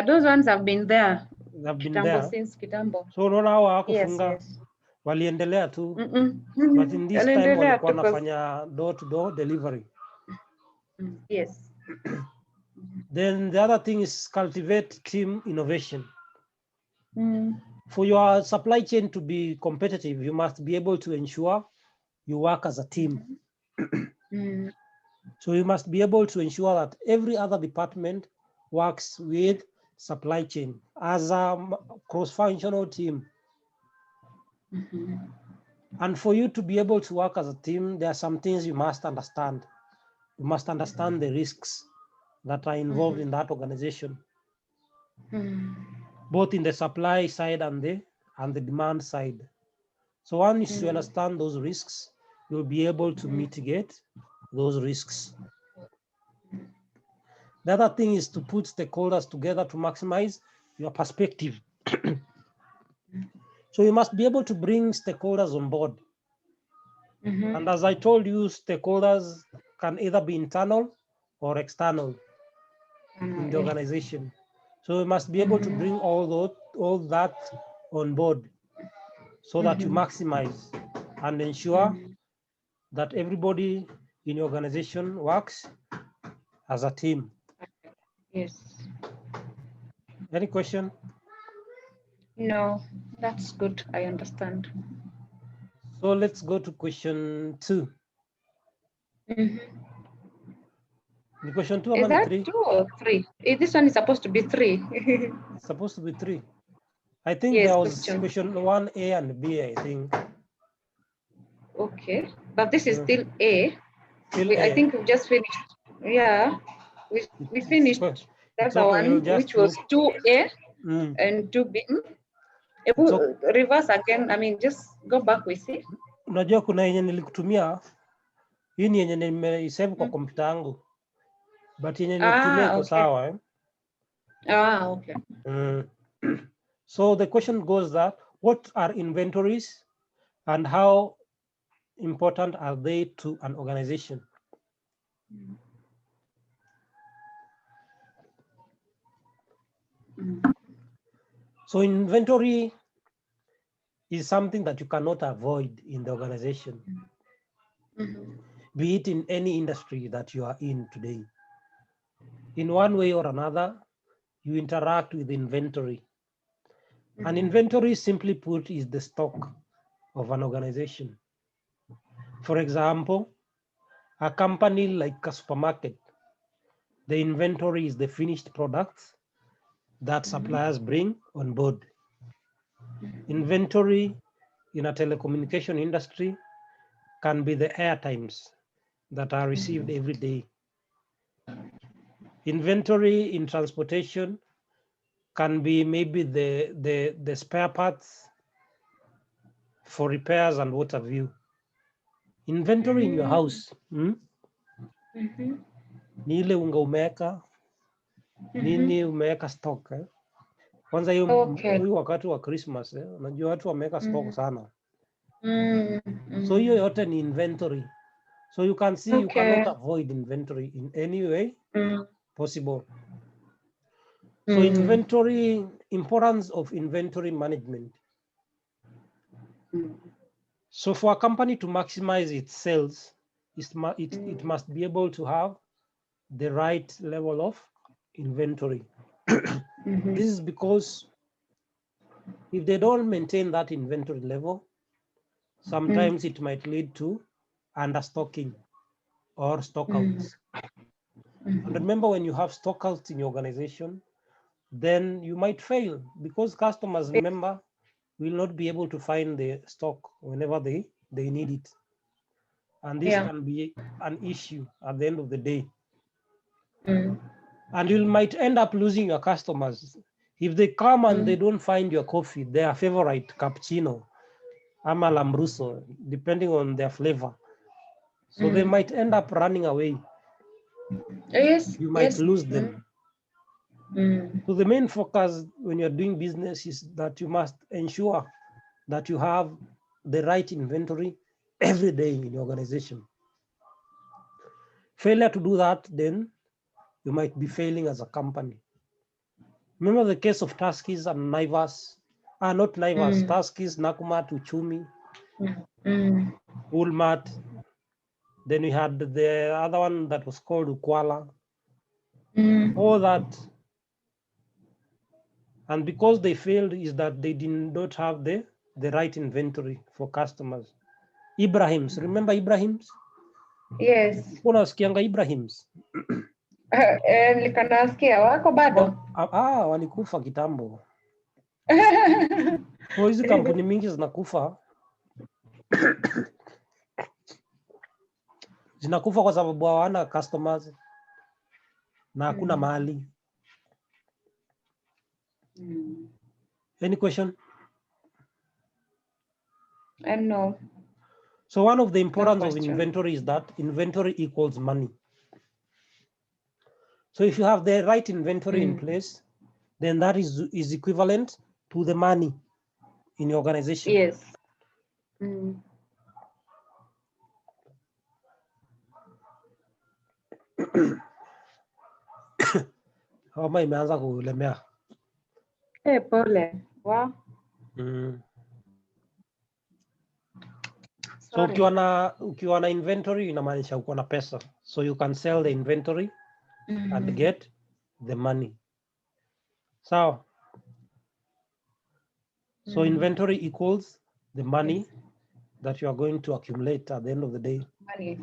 Those ones have been there.
They've been there
since kitambo.
So unaona hao hawakufunga. Waliendelea tu. But in this time walikuwa wanafanya door to door delivery.
Yes.
Then the other thing is cultivate team innovation. For your supply chain to be competitive, you must be able to ensure you work as a team. So you must be able to ensure that every other department works with supply chain as a cross-functional team. And for you to be able to work as a team, there are some things you must understand. You must understand the risks that are involved in that organization, both in the supply side and the demand side. So once you understand those risks, you'll be able to mitigate those risks. The other thing is to put stakeholders together to maximize your perspective. So you must be able to bring stakeholders on board. And as I told you, stakeholders can either be internal or external in the organization. So you must be able to bring all that on board so that you maximize and ensure that everybody in your organization works as a team.
Yes.
Any question?
No, that's good. I understand.
So let's go to question 2. The question 2
is that
3?
2 or 3? This one is supposed to be 3.
It's supposed to be 3. I think
yes,
there was question 1A and B, I think.
Okay, but this is still A.
Still A.
I think we just finished. Yeah, we finished that one, which was 2A and 2B. Reverse again, I mean, just go back with it.
Unajua kuna yenye nilikutumia, hii ni yenye nimeisave kwa kompyuta yangu. But yenye nilikutumia iko sawa.
Okay.
So the question goes that what are inventories and how important are they to an organization? So inventory is something that you cannot avoid in the organization, be it in any industry that you are in today. In one way or another, you interact with inventory. An inventory, simply put, is the stock of an organization. For example, a company like a supermarket, the inventory is the finished products that suppliers bring on board. Inventory in a telecommunication industry can be the airtimes that are received every day. Inventory in transportation can be maybe the spare parts for repairs and what have you. Inventory in your house ni ile unga umeweka nini, umeweka stock kwanza hiyo wakati wa Christmas unajua watu wameweka stock sana. So hiyo yote ni inventory. So you can see you cannot avoid inventory in any way possible. So inventory, importance of inventory management. So for a company to maximize its sales, it must be able to have the right level of inventory. This is because if they don't maintain that inventory level, sometimes it might lead to understocking or stockouts. And remember, when you have stockouts in your organization, then you might fail because customers, remember, will not be able to find the stock whenever they need it. And this can be an issue at the end of the day. And you might end up losing your customers. If they come and they don't find your coffee, their favorite cappuccino, ama lambruso, depending on their flavor. So they might end up running away.
Yes.
You might lose them. So the main focus when you're doing business is that you must ensure that you have the right inventory every day in your organization. Failure to do that, then you might be failing as a company. Remember the case of Tuskys and Naivas? Not Naivas, Tuskys, Nakumat, Uchumi, Walmart. Then we had the other one that was called Ukwala. All that. And because they failed is that they did not have the right inventory for customers. Ibrahim's, remember Ibrahim's?
Yes.
Unasikianga Ibrahim's?
Nikanasikia wako bado?
Walikufa kitambo. So hizi kampuni mingi zinakufa. Zinakufa kwa sababu hawana customers na hakuna mali. Any question?
No.
So one of the importance of inventory is that inventory equals money. So if you have the right inventory in place, then that is equivalent to the money in your organization.
Yes.
Homa imeanza kulemea.
Pole. Wow.
So ukiwa na inventory inamaanisha uko na pesa. So you can sell the inventory and get the money. So inventory equals the money that you are going to accumulate at the end of the day.
Money.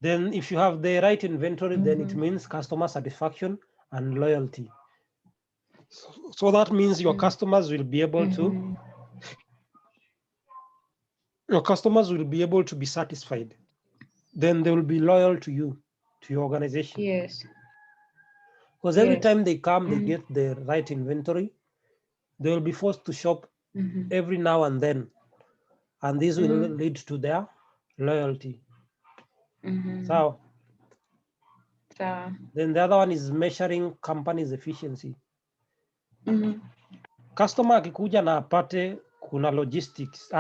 Then if you have the right inventory, then it means customer satisfaction and loyalty. So that means your customers will be able to be satisfied. Then they will be loyal to you, to your organization.
Yes.
Because every time they come, they get the right inventory. They will be forced to shop every now and then. And this will lead to their loyalty. So then the other one is measuring company's efficiency. customer akikuja na apate kuna logistics,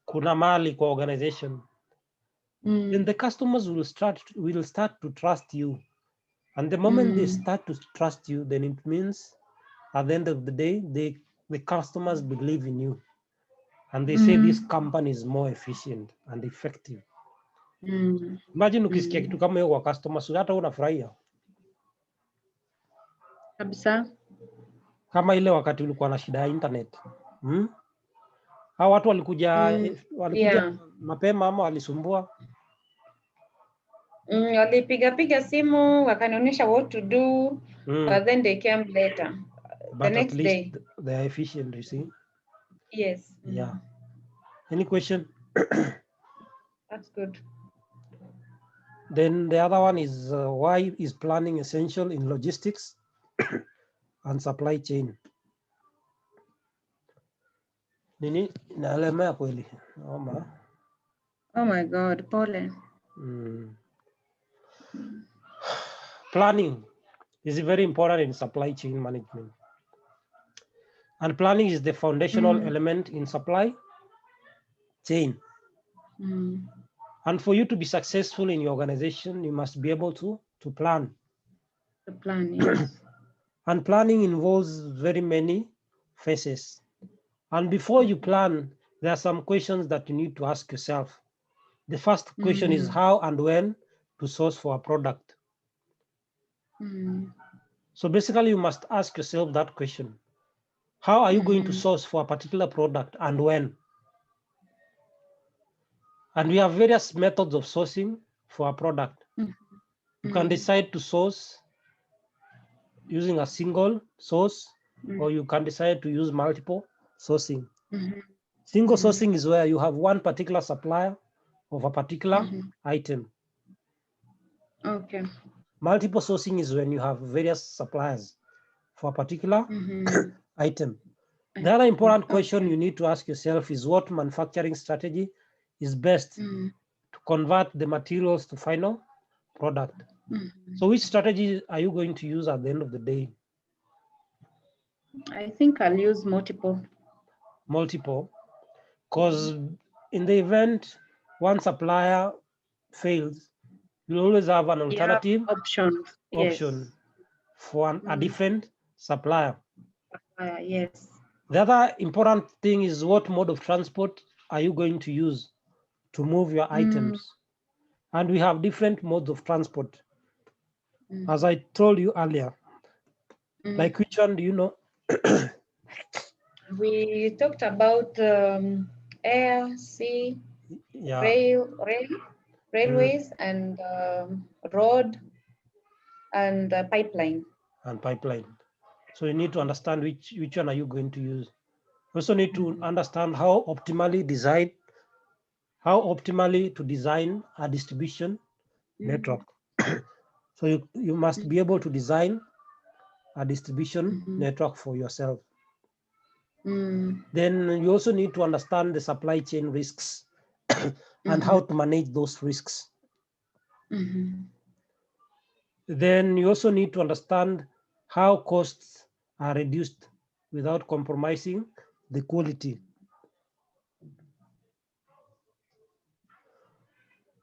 kuna mali kwa organization, then the customers will start to trust you. And the moment they start to trust you, then it means at the end of the day, the customers believe in you. And they say this company is more efficient and effective. Imagine ukisikia kitu kama hiyo kwa customers, hata unafurahia.
Kabisa.
Kama ile wakati ulikuwa na shida ya internet. Hao watu walikuja mapema ama walisumbua?
Walipiga simu wakanionyesha what to do, but then they came later.
But
the next day
they are efficient, you see.
Yes.
Yeah. Any question?
That's good.
Then the other one is why is planning essential in logistics and supply chain? Nini nalemea kweli?
Oh my God, pole.
Planning is very important in supply chain management. And planning is the foundational element in supply chain. And for you to be successful in your organization, you must be able to plan.
The plan, yes.
And planning involves very many phases. And before you plan, there are some questions that you need to ask yourself. The first question is how and when to source for a product. So basically, you must ask yourself that question. How are you going to source for a particular product and when? And we have various methods of sourcing for a product. You can decide to source using a single source, or you can decide to use multiple sourcing. Single sourcing is where you have one particular supplier of a particular item.
Okay.
Multiple sourcing is when you have various suppliers for a particular item. The other important question you need to ask yourself is what manufacturing strategy is best to convert the materials to final product. So which strategy are you going to use at the end of the day?
I think I'll use multiple.
Multiple, because in the event one supplier fails, you always have an alternative
option
for a different supplier.
Yes.
The other important thing is what mode of transport are you going to use to move your items? And we have different modes of transport. As I told you earlier, like which one do you know?
We talked about air, sea, railways, and road, and pipeline.
And pipeline. So you need to understand which one are you going to use. You also need to understand how optimally to design a distribution network. So you must be able to design a distribution network for yourself. Then you also need to understand the supply chain risks and how to manage those risks. Then you also need to understand how costs are reduced without compromising the quality.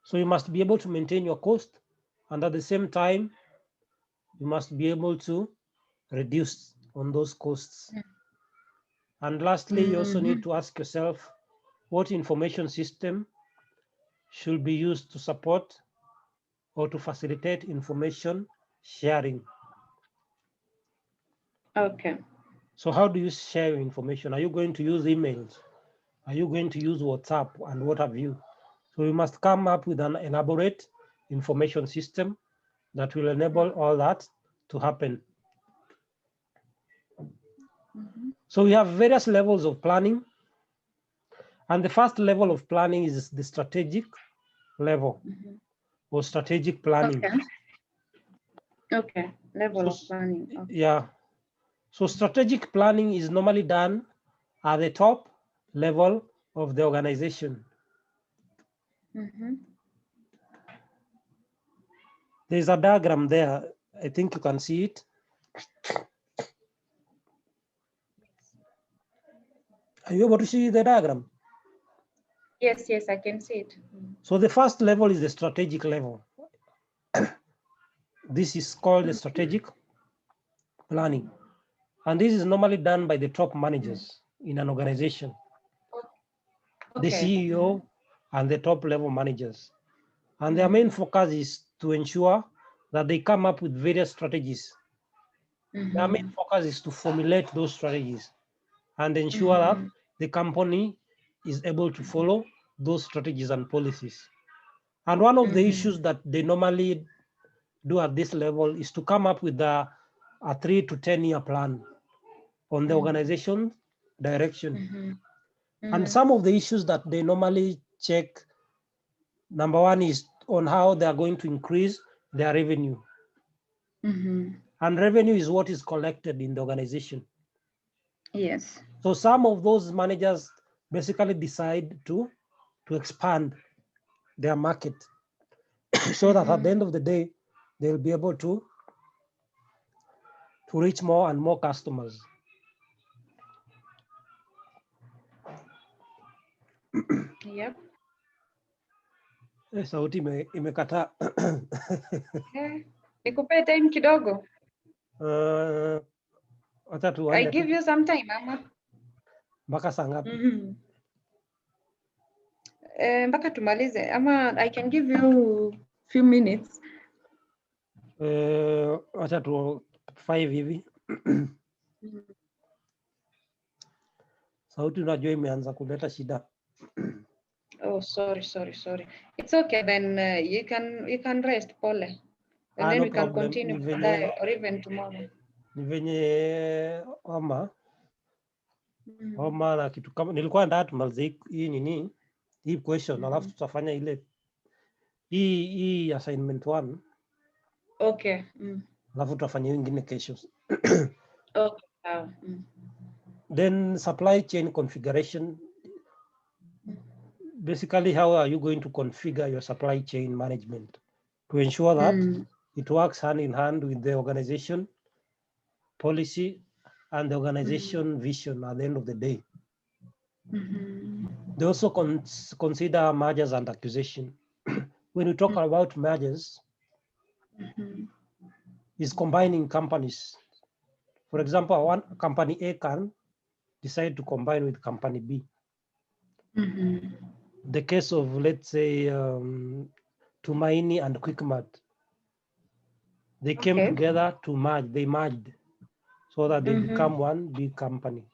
So you must be able to maintain your cost, and at the same time, you must be able to reduce on those costs. And lastly, you also need to ask yourself what information system should be used to support or to facilitate information sharing.
Okay.
So how do you share your information? Are you going to use emails? Are you going to use WhatsApp and what have you? So you must come up with an elaborate information system that will enable all that to happen. So we have various levels of planning. And the first level of planning is the strategic level or strategic planning.
Okay. Level of planning. Okay.
Yeah. So strategic planning is normally done at the top level of the organization. There's a diagram there. I think you can see it. Are you able to see the diagram?
Yes, I can see it.
So the first level is the strategic level. This is called the strategic planning. And this is normally done by the top managers in an organization. The CEO and the top level managers. And their main focus is to ensure that they come up with various strategies. Their main focus is to formulate those strategies and ensure that the company is able to follow those strategies and policies. And one of the issues that they normally do at this level is to come up with a 3 to 10 year plan on the organization direction. And some of the issues that they normally check, number one is on how they are going to increase their revenue. And revenue is what is collected in the organization.
Yes.
So some of those managers basically decide to expand their market so that at the end of the day, they'll be able to reach more and more customers.
Yep.
Sauti imekataa.
Nikupe time kidogo. I give you some time, Mama.
Mpaka saa ngapi?
Mpaka tumalize. Ama I can give you few minutes.
Acha tu 5 hivi. Sauti unajua imeanza kuleta shida.
Oh, sorry. It's okay. Then you can rest, Pole. And then
no
we can
problem.
continue today or even tomorrow.
Ni venye homa na kitu kama nilikuwa nataka tumalize hii nini hii question alafu tutafanya ile hii assignment 1.
Okay.
Alafu tutafanya hiyo ingine kesho.
Okay.
Then supply chain configuration. Basically, how are you going to configure your supply chain management to ensure that it works hand in hand with the organization policy and the organization vision at the end of the day? They also consider mergers and acquisition. When we talk about mergers, is combining companies. For example, one company A can decide to combine with company B. The case of, let's say, Tumaini and Quickmart, they came together to merge. They merged so that they become one big company.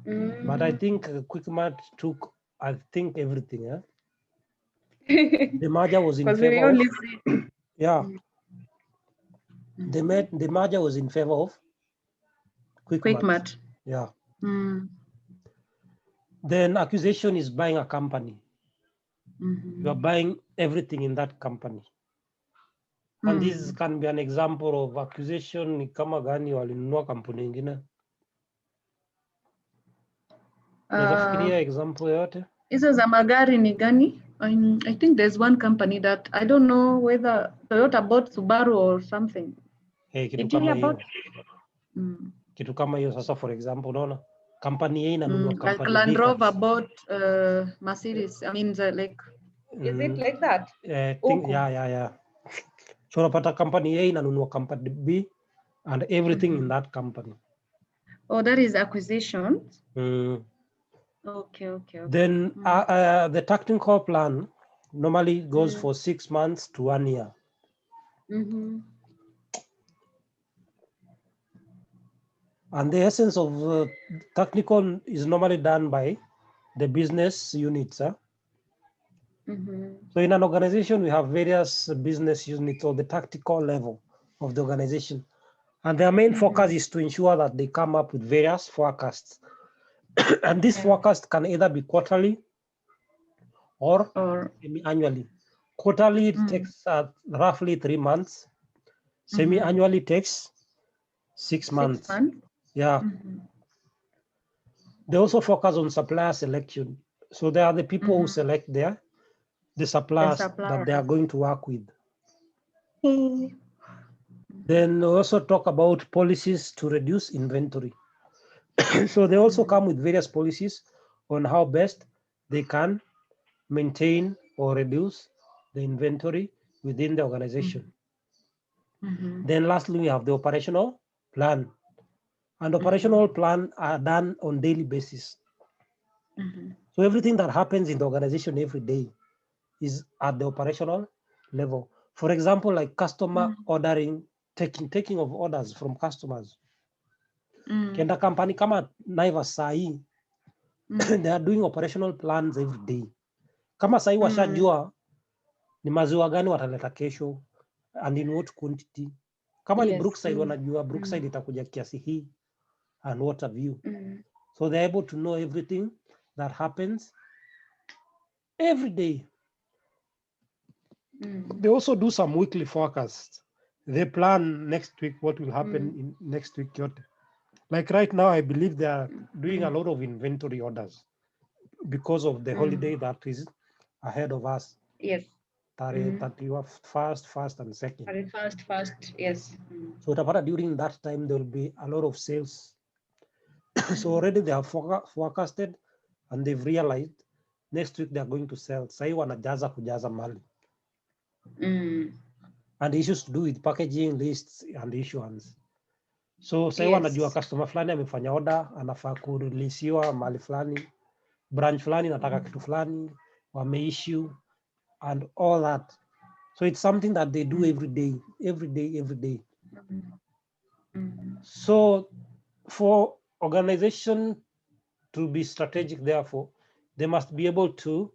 But I think Quickmart took, everything. Yeah? The merger was in favor of, the merger was in favor of Quickmart. Yeah. Then acquisition is buying a company. You are buying everything in that company. And this can be an example of acquisition. Ni kama gani walinunua kampuni ingine? Unafikiria example yote?
Hizo za magari ni gani? I think there's one company that I don't know whether Toyota bought Subaru or something.
Kitu kama hiyo. Kitu kama hiyo sasa, for example, unaona company A inanunua company B.
Land Rover bought Mercedes. I mean, like, is it like that?
Yeah. So unapata company A inanunua company B and everything in that company.
Oh, that is acquisition. Okay.
Then the tactical plan normally goes for 6 months to 1 year. And the essence of technical is normally done by the business units. So in an organization, we have various business units or the tactical level of the organization. And their main focus is to ensure that they come up with various forecasts. And this forecast can either be quarterly or semi-annually. Quarterly takes roughly 3 months. Semi-annually takes 6 months. Yeah. They also focus on supplier selection. So they are the people who select the suppliers that they are going to work with. Then we also talk about policies to reduce inventory. So they also come with various policies on how best they can maintain or reduce the inventory within the organization. Then lastly, we have the operational plan. And operational plan are done on daily basis. So everything that happens in the organization every day is at the operational level. For example, like customer ordering, taking of orders from customers. Kenda company kama Naivas sahi, they are doing operational plans every day. Kama sahi washajua ni maziwa gani wataleta kesho and in what quantity. Kama ni Brookside wanajua Brookside itakuja kiasi hii and what have you. So they're able to know everything that happens every day. They also do some weekly forecasts. They plan next week what will happen in next week. Like right now, I believe they are doing a lot of inventory orders because of the holiday that is ahead of us.
Yes.
31st and 2nd.
31st, yes.
So during that time, there will be a lot of sales. So already they have forecasted and they've realized next week they are going to sell. Sai wanajaza kujaza mali. And issues to do with packaging lists and issuance. So sai wanajua customer fulani amefanya order, anafaa kureleasiwa mali fulani, branch fulani nataka kitu fulani, wameissue and all that. So it's something that they do every day. So for organization to be strategic, therefore, they must be able to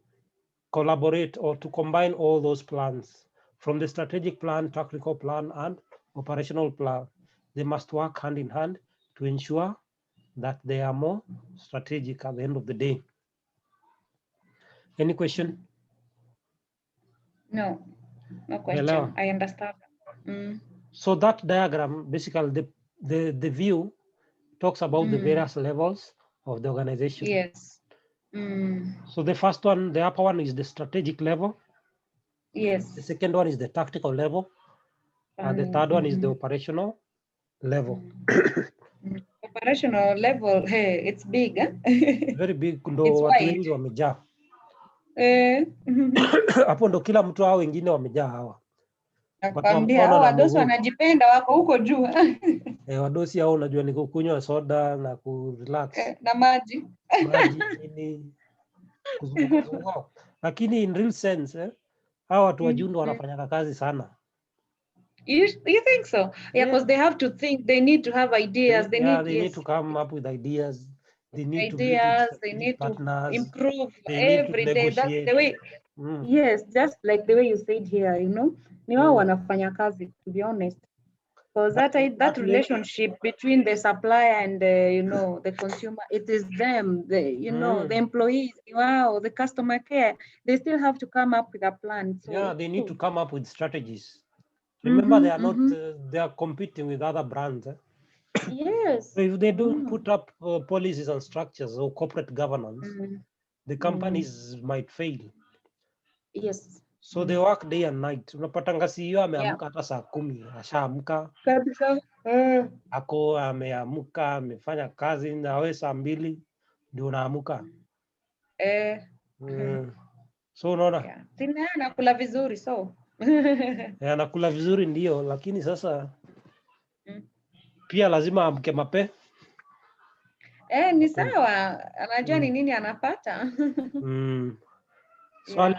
collaborate or to combine all those plans from the strategic plan, tactical plan, and operational plan. They must work hand in hand to ensure that they are more strategic at the end of the day. Any question?
No question. Hello. I understand.
So that diagram, basically the view talks about the various levels of the organization.
Yes.
So the first one, the upper one is the strategic level.
Yes.
The second one is the tactical level. And the third one is the operational level.
Operational level, hey, it's big.
Very big. Ndo watu wengi wamejaa. Hapo ndo kila mtu hao wengine wamejaa hawa.
Nakwambia hao wadosi wanajipenda wako huko juu.
Wadosi hao unajua ni kukunywa soda na kurelax.
Na maji.
Maji nini. Kuzunguka. Lakini in real sense, hao watu wa juu ndo wanafanya kazi sana.
You think so? Yeah, because they have to think, they need to have ideas. They need
to come up with ideas. They need
they need to improve every day. That's the way. Yes, just like the way you said here, you know, ni wao wanafanya kazi, to be honest. Because that relationship between the supplier and you know, the consumer, it is them, you know, the employees, wow, the customer care, they still have to come up with a plan. So,
yeah, they need to come up with strategies. Remember, they are not, they are competing with other brands.
Yes.
So if they don't put up policies and structures or corporate governance, the companies might fail.
Yes.
So they work day and night. Unapatanga CEO ameamka hata saa 10, ashaamka.
Kabisa.
Ako ameamka, amefanya kazi na wewe saa 2 ndio unaamuka. So unaona?
Tena anakula vizuri so.
Anakula vizuri ndio, lakini sasa pia lazima amke mape.
Ni sawa. Anajua ni nini anapata.
Swali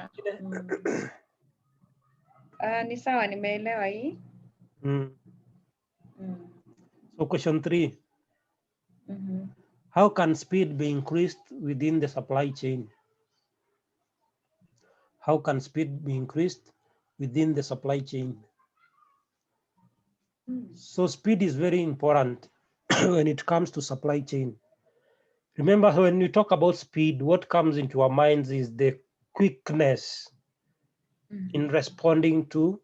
ni sawa, nimeelewa hii.
So question 3. How can speed be increased within the supply chain? How can speed be increased within the supply chain? So speed is very important when it comes to supply chain. Remember, when we talk about speed, what comes into our minds is the quickness in responding to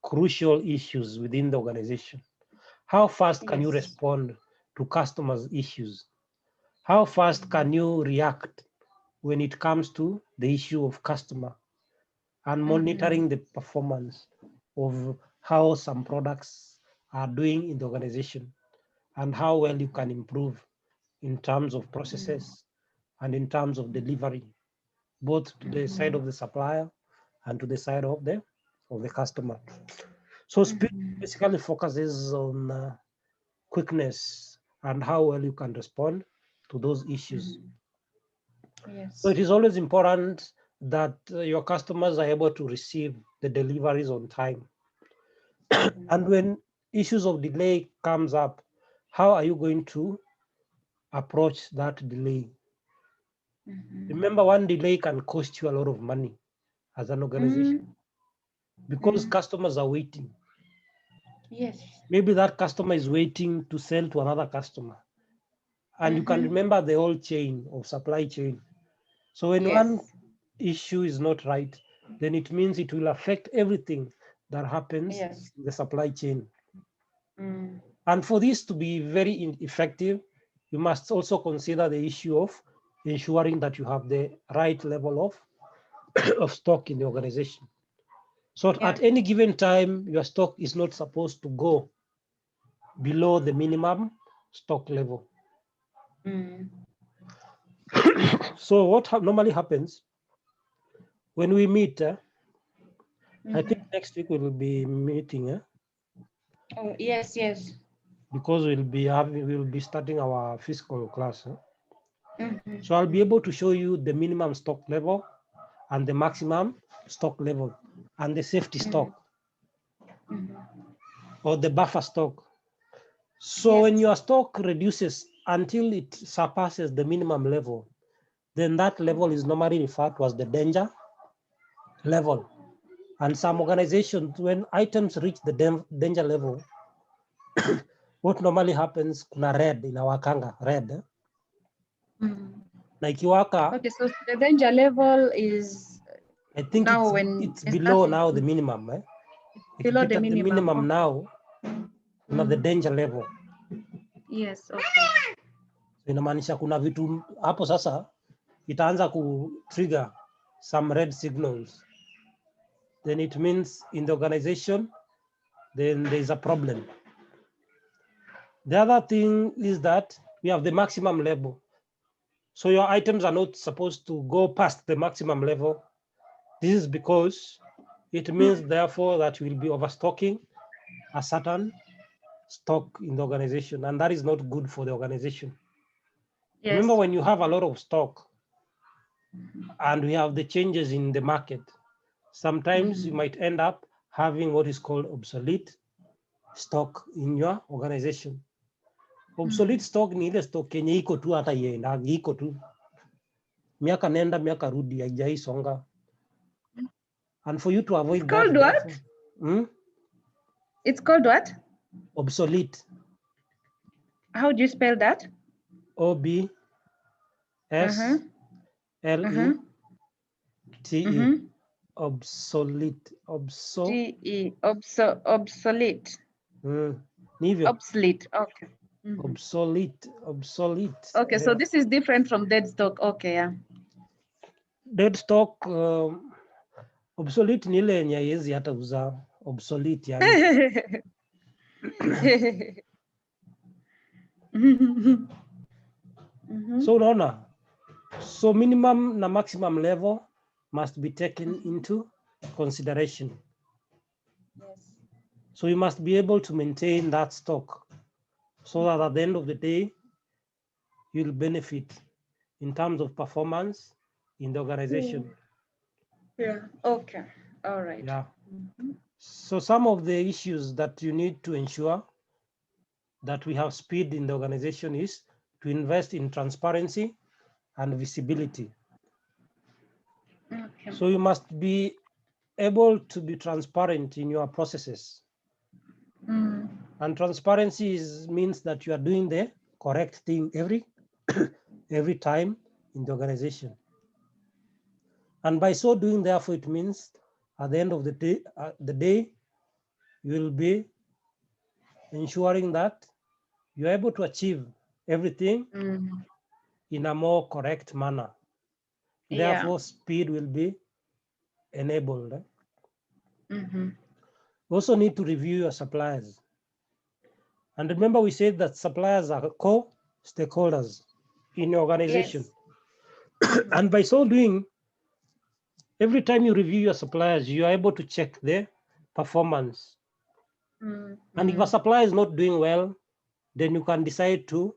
crucial issues within the organization. How fast can you respond to customers' issues? How fast can you react when it comes to the issue of customer and monitoring the performance of how some products are doing in the organization and how well you can improve in terms of processes and in terms of delivery, both to the side of the supplier and to the side of the customer. So speed basically focuses on quickness and how well you can respond to those issues.
Yes.
So it is always important that your customers are able to receive the deliveries on time. And when issues of delay comes up, how are you going to approach that delay? Remember, one delay can cost you a lot of money as an organization because customers are waiting.
Yes.
Maybe that customer is waiting to sell to another customer. And you can remember the whole chain of supply chain. So when one issue is not right, then it means it will affect everything that happens in the supply chain. And for this to be very effective, you must also consider the issue of ensuring that you have the right level of stock in the organization. So at any given time, your stock is not supposed to go below the minimum stock level. So what normally happens when we meet, I think next week we will be meeting.
Oh, yes, yes.
Because we'll be starting our physical class. So I'll be able to show you the minimum stock level and the maximum stock level and the safety stock or the buffer stock. So when your stock reduces until it surpasses the minimum level, then that level is normally referred to as the danger level. And some organizations, when items reach the danger level, what normally happens, kuna red inawakanga, red. Na ikiwaka,
okay, so the danger level is,
I think
now
it's below now the minimum.
Below the minimum.
The minimum now, the danger level.
Yes, okay.
So inamaanisha kuna vitu hapo sasa itaanza ku trigger some red signals. Then it means in the organization, then there's a problem. The other thing is that we have the maximum level. So your items are not supposed to go past the maximum level. This is because it means therefore that you will be overstocking a certain stock in the organization, and that is not good for the organization. Yes. Remember, when you have a lot of stock and we have the changes in the market, sometimes you might end up having what is called obsolete stock in your organization. Obsolete stock ni ile stock yenye iko tu hata ienda iko tu miaka nenda miaka rudi haijaisonga. And for you to avoid
it's called that,
what?
It's called what?
Obsolete.
How do you spell that?
OBSLETE. Obsolete.
Obsolete. Obsolete. Okay.
Obsolete.
Okay, so this is different from dead stock. Okay, yeah.
Dead stock, obsolete ni ile yenye haiwezi hata uza obsolete yani. So unaona, so minimum na maximum level must be taken into consideration. Yes. So you must be able to maintain that stock so that at the end of the day, you'll benefit in terms of performance in the organization.
Yeah, okay, all right.
Yeah. So some of the issues that you need to ensure that we have speed in the organization is to invest in transparency and visibility. Okay. So you must be able to be transparent in your processes. And transparency means that you are doing the correct thing every time in the organization. And by so doing, therefore, it means at the end of the day, you will be ensuring that you're able to achieve everything in a more correct manner. Yeah. Therefore, speed will be enabled. You also need to review your suppliers. And remember, we said that suppliers are core stakeholders. in your organization.
Yes.
And by so doing, every time you review your suppliers, you are able to check their performance. And if a supplier is not doing well, then you can decide to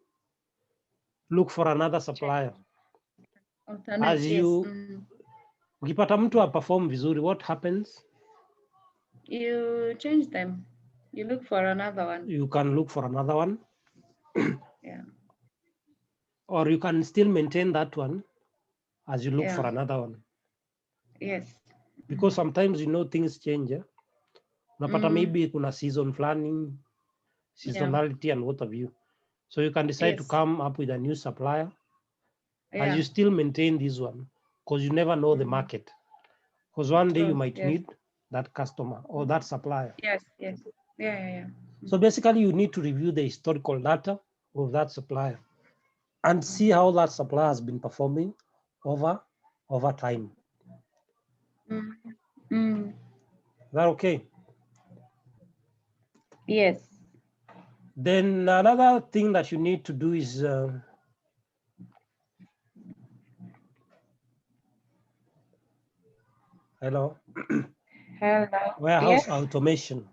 look for another supplier. As you, ukipata mtu perform vizuri, what happens?
You change them. You look for another one.
You can look for another one.
Yeah.
Or you can still maintain that one as you look for another one.
Yes.
Because sometimes, things change. Unapata maybe kuna season planning, seasonality, and what have you. So you can decide to come up with a new supplier as you still maintain this one, because you never know the market. Because one day you might need that customer or that supplier.
Yes. Yeah.
So basically, you need to review the historical data of that supplier and see how that supplier has been performing over time. Is that okay?
Yes.
Then another thing that you need to do is
Hello.
Warehouse automation.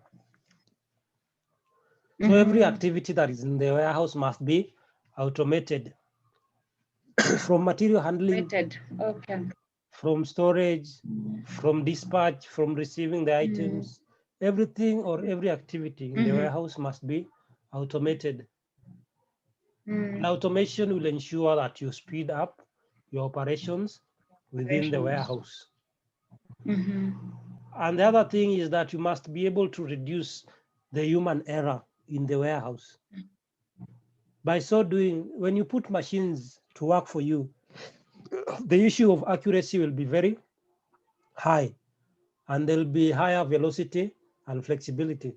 So every activity that is in the warehouse must be automated. From material handling, from storage, from dispatch, from receiving the items, everything or every activity in the warehouse must be automated. And automation will ensure that you speed up your operations within the warehouse. And the other thing is that you must be able to reduce the human error in the warehouse. By so doing, when you put machines to work for you, the issue of accuracy will be very high, and there'll be higher velocity and flexibility.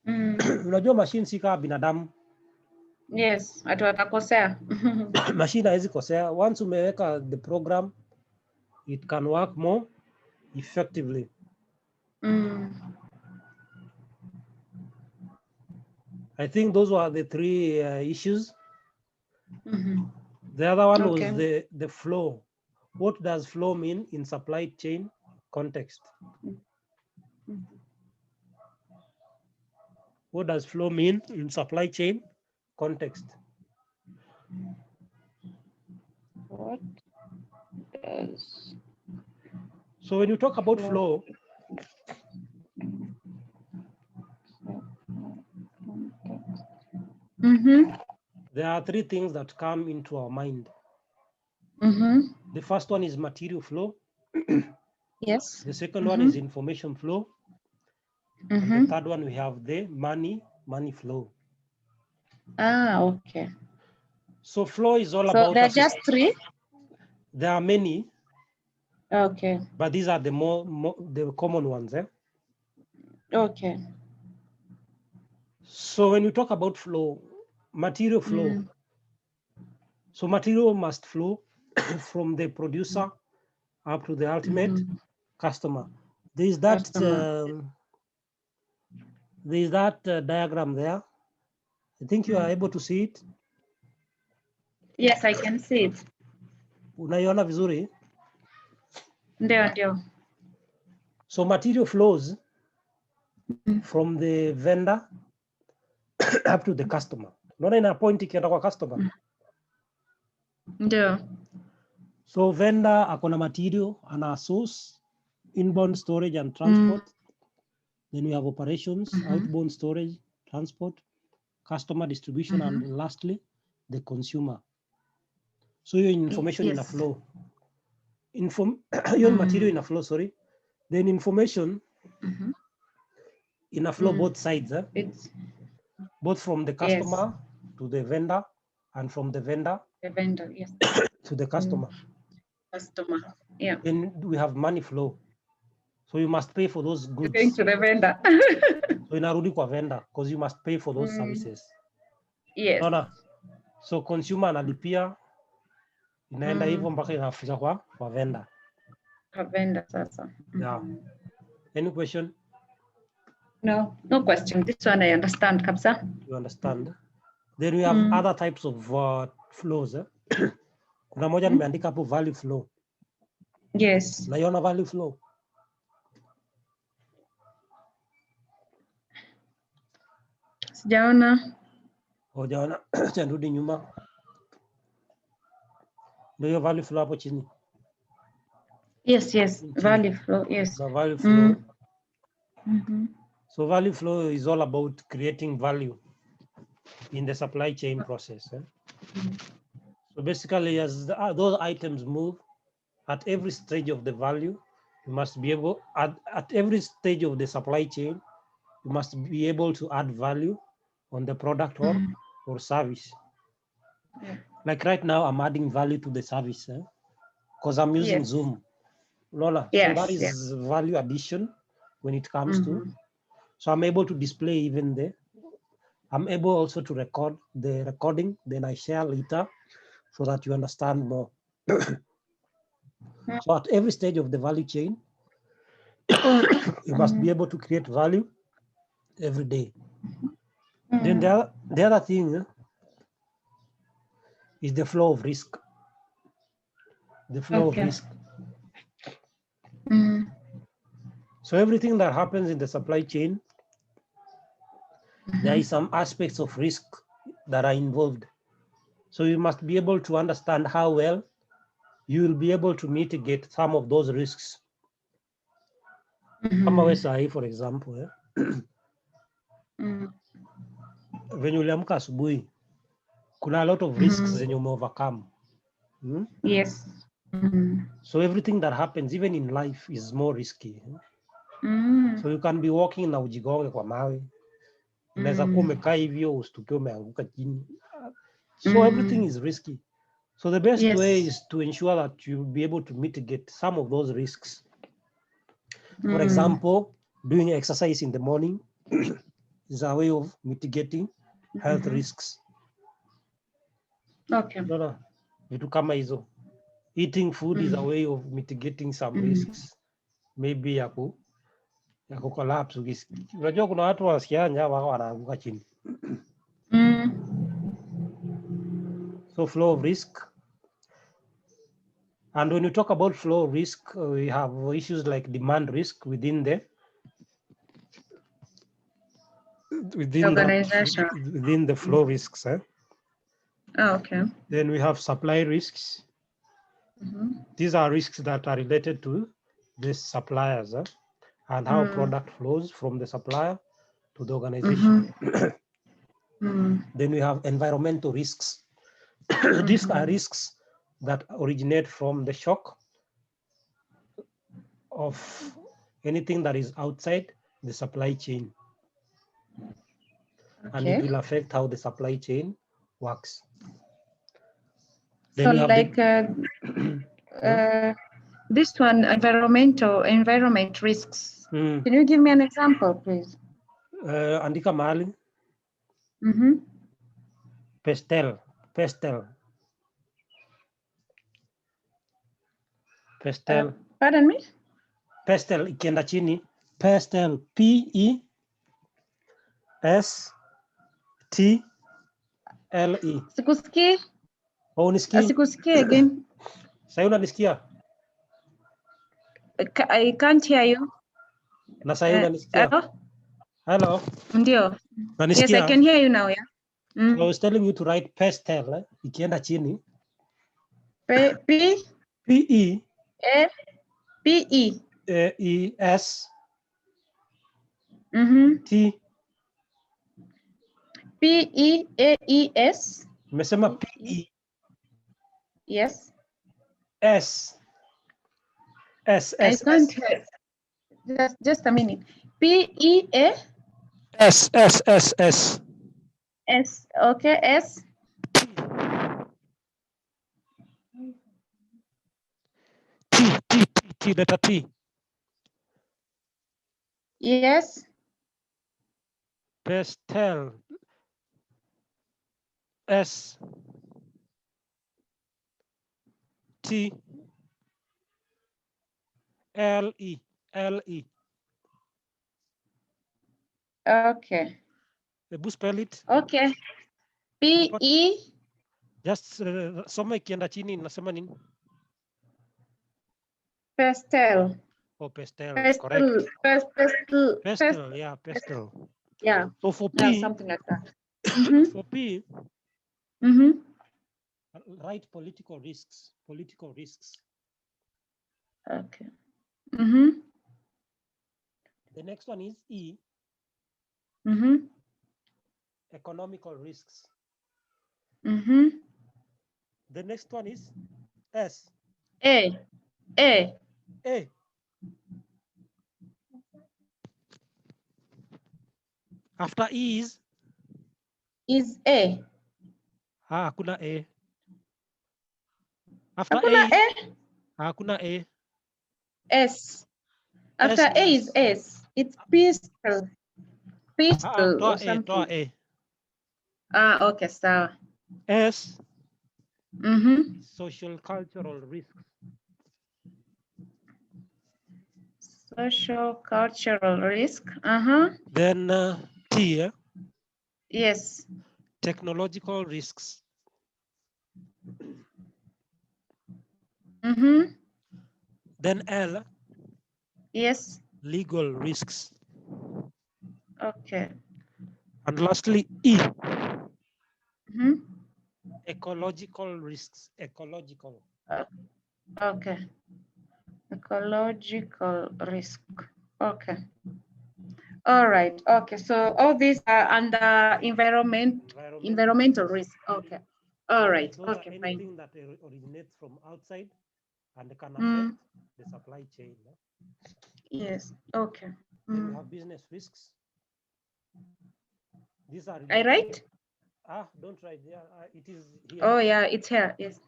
Unajua machine si kama binadamu.
Yes, atakosea.
Machine haizi kosea. Once umeweka the program, it can work more effectively. I think those were the three issues. The other one was the flow. What does flow mean in supply chain context? What does flow mean in supply chain context?
What does...
So when you talk about flow, there are three things that come into our mind. The first one is material flow.
Yes.
The second one is information flow. And the third one, we have the money flow.
Okay.
So flow is all
so
about...
there are just three?
There are many.
Okay.
But these are the the common ones.
Okay.
So when you talk about flow, material flow, so material must flow from the producer up to the ultimate customer. There is that diagram there. I think you are able to see it.
Yes, I can see it.
Unaiona vizuri?
Ndio.
So material flows from the vendor up to the customer. Unaona ina point ikienda kwa customer.
Ndio.
So vendor akona material, ana source, inbound storage and transport. Then we have operations, outbound storage, transport, customer distribution, and lastly, the consumer. So your information in a flow. Your material in a flow, sorry. Then information in a flow, both sides. Both from the customer to the vendor, and from the vendor to the customer.
Yeah.
Then we have money flow. So you must pay for those goods.
Going to the vendor.
So inarudi kwa vendor because you must pay for those services.
Yes.
So consumer analipia, inaenda hivyo mpaka inafika kwa vendor.
Kwa vendor sasa.
Yeah. Any question?
No question. This one I understand, kabisa.
You understand? Then we have other types of flows. Kuna moja nimeandika hapo value flow.
Yes.
Naiona value flow.
Sijaona.
Hujaona? Acha nirudi nyuma. Ndio hiyo value flow hapo chini.
Yes, yes. Value flow, yes.
The value flow.
Mm-hmm.
So value flow is all about creating value in the supply chain process. So basically, as those items move at every stage of the value, you must be able, at every stage of the supply chain, you must be able to add value on the product or service. Like right now, I'm adding value to the service because I'm using Zoom. Lola, so that is value addition when it comes to. So I'm able to display even there. I'm able also to record the recording, then I share later so that you understand more. So at every stage of the value chain, you must be able to create value every day. Then the other thing is the flow of risk. The flow of risk. So everything that happens in the supply chain, there is some aspects of risk that are involved. So you must be able to understand how well you will be able to mitigate some of those risks. Kama we sahi, for example, when uliamka asubuhi, kuna a lot of risks zenye overcome.
Yes.
So everything that happens, even in life, is more risky. So you can be walking na ujigonge kwa mawe. Unaweza kuwa umekaa hivyo ustukie umeanguka chini. So everything is risky. So the best way is to ensure that you'll be able to mitigate some of those risks. For example, doing exercise in the morning is a way of mitigating health risks.
Okay.
Vitu kama hizo. Eating food is a way of mitigating some risks. Maybe ya collapse. Unajua kuna watu wasikia njaa wao wanaanguka chini. So flow of risk. And when you talk about flow of risk, we have issues like demand risk within the
organization.
Within the flow risks.
Okay.
Then we have supply risks. These are risks that are related to the suppliers and how product flows from the supplier to the organization. Then we have environmental risks. These are risks that originate from the shock of anything that is outside the supply chain. And it will affect how the supply chain works.
Then so like this one, environment risks. Can you give me an example, please?
Andika mahali. Pestel.
Pardon me?
Pestel ikienda chini. Pestel. P-E-S-T-L-E.
Sikusikii.
Unisikia?
Sikusikii again.
Sasa unanisikia?
I can't hear you.
Na sasa unanisikia? Hello?
Ndio. Yes, I can hear you now, yeah.
So I was telling you to write pestel ikienda chini.
P-E-S
T
P-E-A-E-S.
Umesema P-E.
Yes.
S.
I can't hear. Just a minute. P-E-A.
S.
S. Okay. S.
T. Letter T.
Yes.
Pestel. S. T. L-E.
Okay.
Ebu spell it.
Okay. P-E.
Just soma ikienda chini nasema nini?
Pastel.
Oh, pastel.
Pastel.
Correct.
Pastel.
Pastel. Yeah, pastel.
Yeah.
So for
Yeah,
P,
something like that.
for P,
Mm-hmm.
write political risks. Political risks.
Okay. Mm-hmm.
The next one is E.
Mm-hmm.
Economical risks.
Mm-hmm.
The next one is S.
A.
A. After E
is A.
Hakuna A. After
Hakuna
A,
A.
hakuna A.
S. After
S
A is S. It's pistol. Pistol
toa
or something.
A.
Ah, okay, so.
S.
Mm-hmm.
Social cultural risks.
Social cultural risk. Uh-huh.
Then T.
Yes.
Technological risks.
Mm-hmm.
Then L.
Yes.
Legal risks.
Okay.
And lastly, E.
Mm-hmm.
Ecological risks. Ecological.
Okay. Ecological risk. Okay. All right. Okay. So all these are under environmental risk. Okay. All right.
Those
Okay.
are anything that originates from outside and can affect the supply chain.
Yes. Okay.
Then we have business risks. These are
I write?
Don't write. Yeah, it is here.
Oh yeah, it's here. Yes.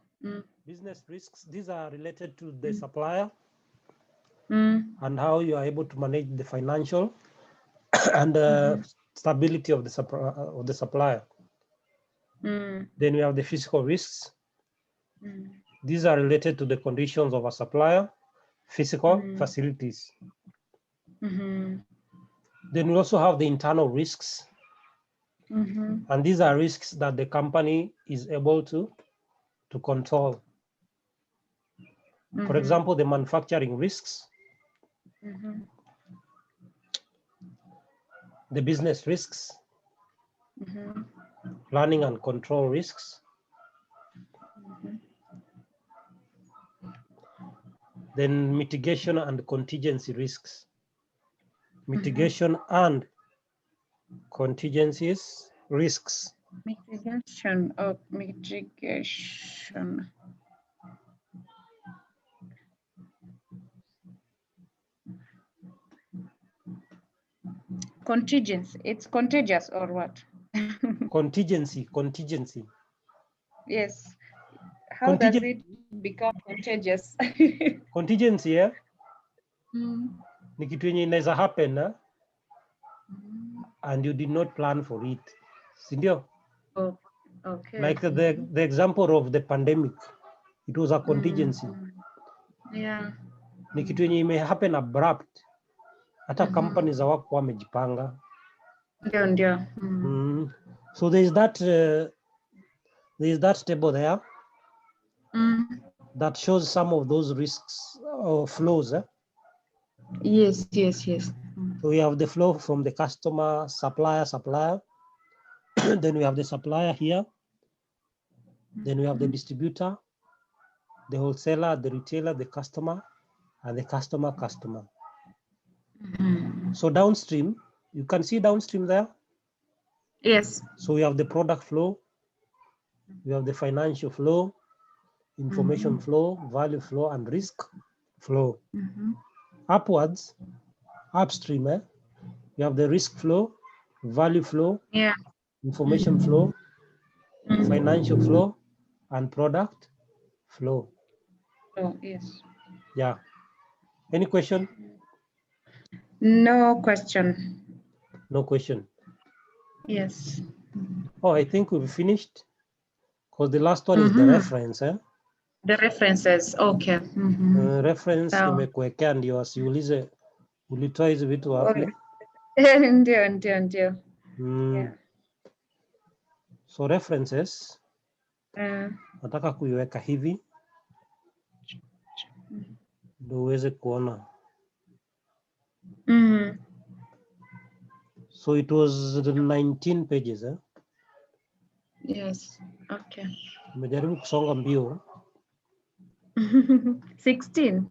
Business risks. These are related to the supplier
Mm.
and how you are able to manage the financial and stability of the supplier. Then we have the physical risks. These are related to the conditions of a supplier, physical facilities. Then we also have the internal risks. And these are risks that the company is able to control. For example, the manufacturing risks, the business risks, planning and control risks, then mitigation and contingency risks. Mitigation and contingencies risks.
Mitigation. Contingency. It's contagious or what?
Contingency.
Yes. How does it become contagious?
Contingency, yeah? Ni kitu yenye inaweza happen and you did not plan for it. Sindio?
Oh, okay.
Like the example of the pandemic, it was a contingency.
Yeah.
Ni kitu yenye ime happen abrupt. Hata companies hawakuwa wamejipanga.
Ndio.
So there is that table there that shows some of those risks or flows.
Yes.
So we have the flow from the customer, supplier. Then we have the supplier here. Then we have the distributor, the wholesaler, the retailer, the customer, and the customer. So downstream, you can see downstream there.
Yes.
So we have the product flow, we have the financial flow, information flow, value flow, and risk flow. Upwards, upstream, you have the risk flow, value flow, information flow, financial flow, and product flow.
Oh, yes.
Yeah. Any question?
No question.
No question.
Yes.
Oh, I think we've finished because the last one is the reference.
The references. Okay.
Reference nimekuwekea ndio asiulize ulitoa hizi vitu wapi.
Ndio. Yeah.
So references, Nataka kuiweka hivi ndio uweze kuona. So it was 19 pages.
Yes. Okay.
Nimejaribu kusonga mbio.
16.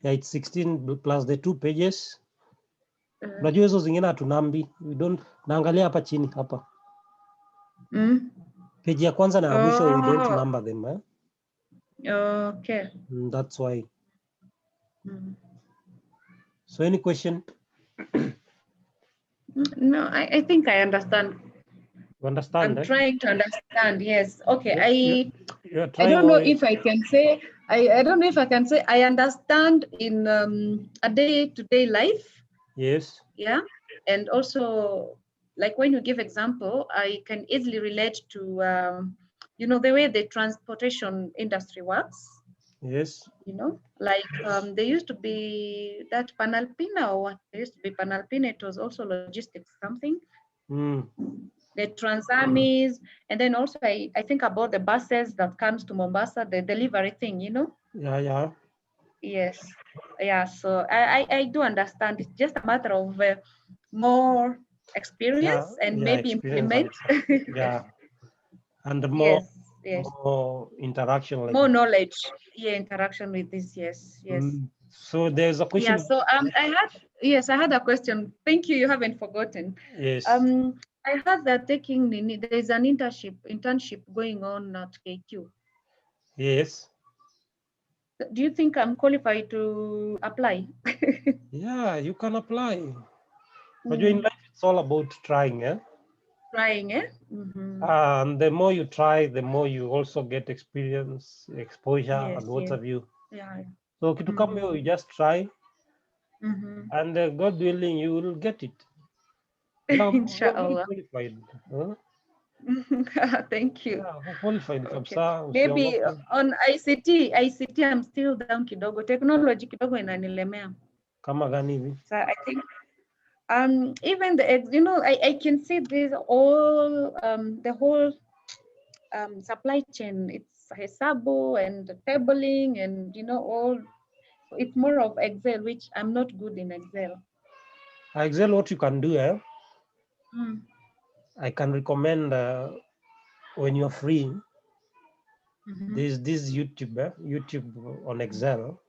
Yeah, it's 16 plus the 2 pages. Unajua hizo zingine hatunambi. We don't naangalia hapa chini hapa. Page ya kwanza na mwisho we don't number them.
Okay.
That's why. So any question?
No, I think I understand.
You understand?
I'm trying to understand. Yes. Okay.
You're
I
trying.
don't know if I can say. I don't know if I can say I understand in a day-to-day life.
Yes.
Yeah, and also like when you give example, I can easily relate to the way the transportation industry works.
Yes.
Like there used to be that Panalpina, or what there used to be Panalpina. It was also logistics something. The Transamis, and then also I think about the buses that comes to Mombasa, the delivery thing,
Yeah.
Yes. Yeah. So I do understand. It's just a matter of more experience and maybe
experience
implement.
yeah. And more,
yes.
more interaction.
More knowledge. Yeah, interaction with this. Yes.
So there's a question.
Yeah. So I had a question. Thank you. You haven't forgotten.
Yes.
I heard that there's an internship going on at KQ.
Yes.
Do you think I'm qualified to apply?
Yeah, you can apply. But in life, it's all about trying,
Trying,
And the more you try, the more you also get experience, exposure, and what have you.
Yeah.
So to come here, you just try, and God willing, you will get it.
Inshallah.
Qualified.
Thank you.
Yeah, qualified.
Okay. Maybe on ICT, I'm still down kidogo. Technology kidogo inanilemea.
Kama gani hivi?
So I think even I can see this all the whole supply chain. It's hesabu and tabling and all. It's more of Excel, which I'm not good in Excel.
Excel, what you can do, I can recommend when you're free. There's this YouTube on Excel.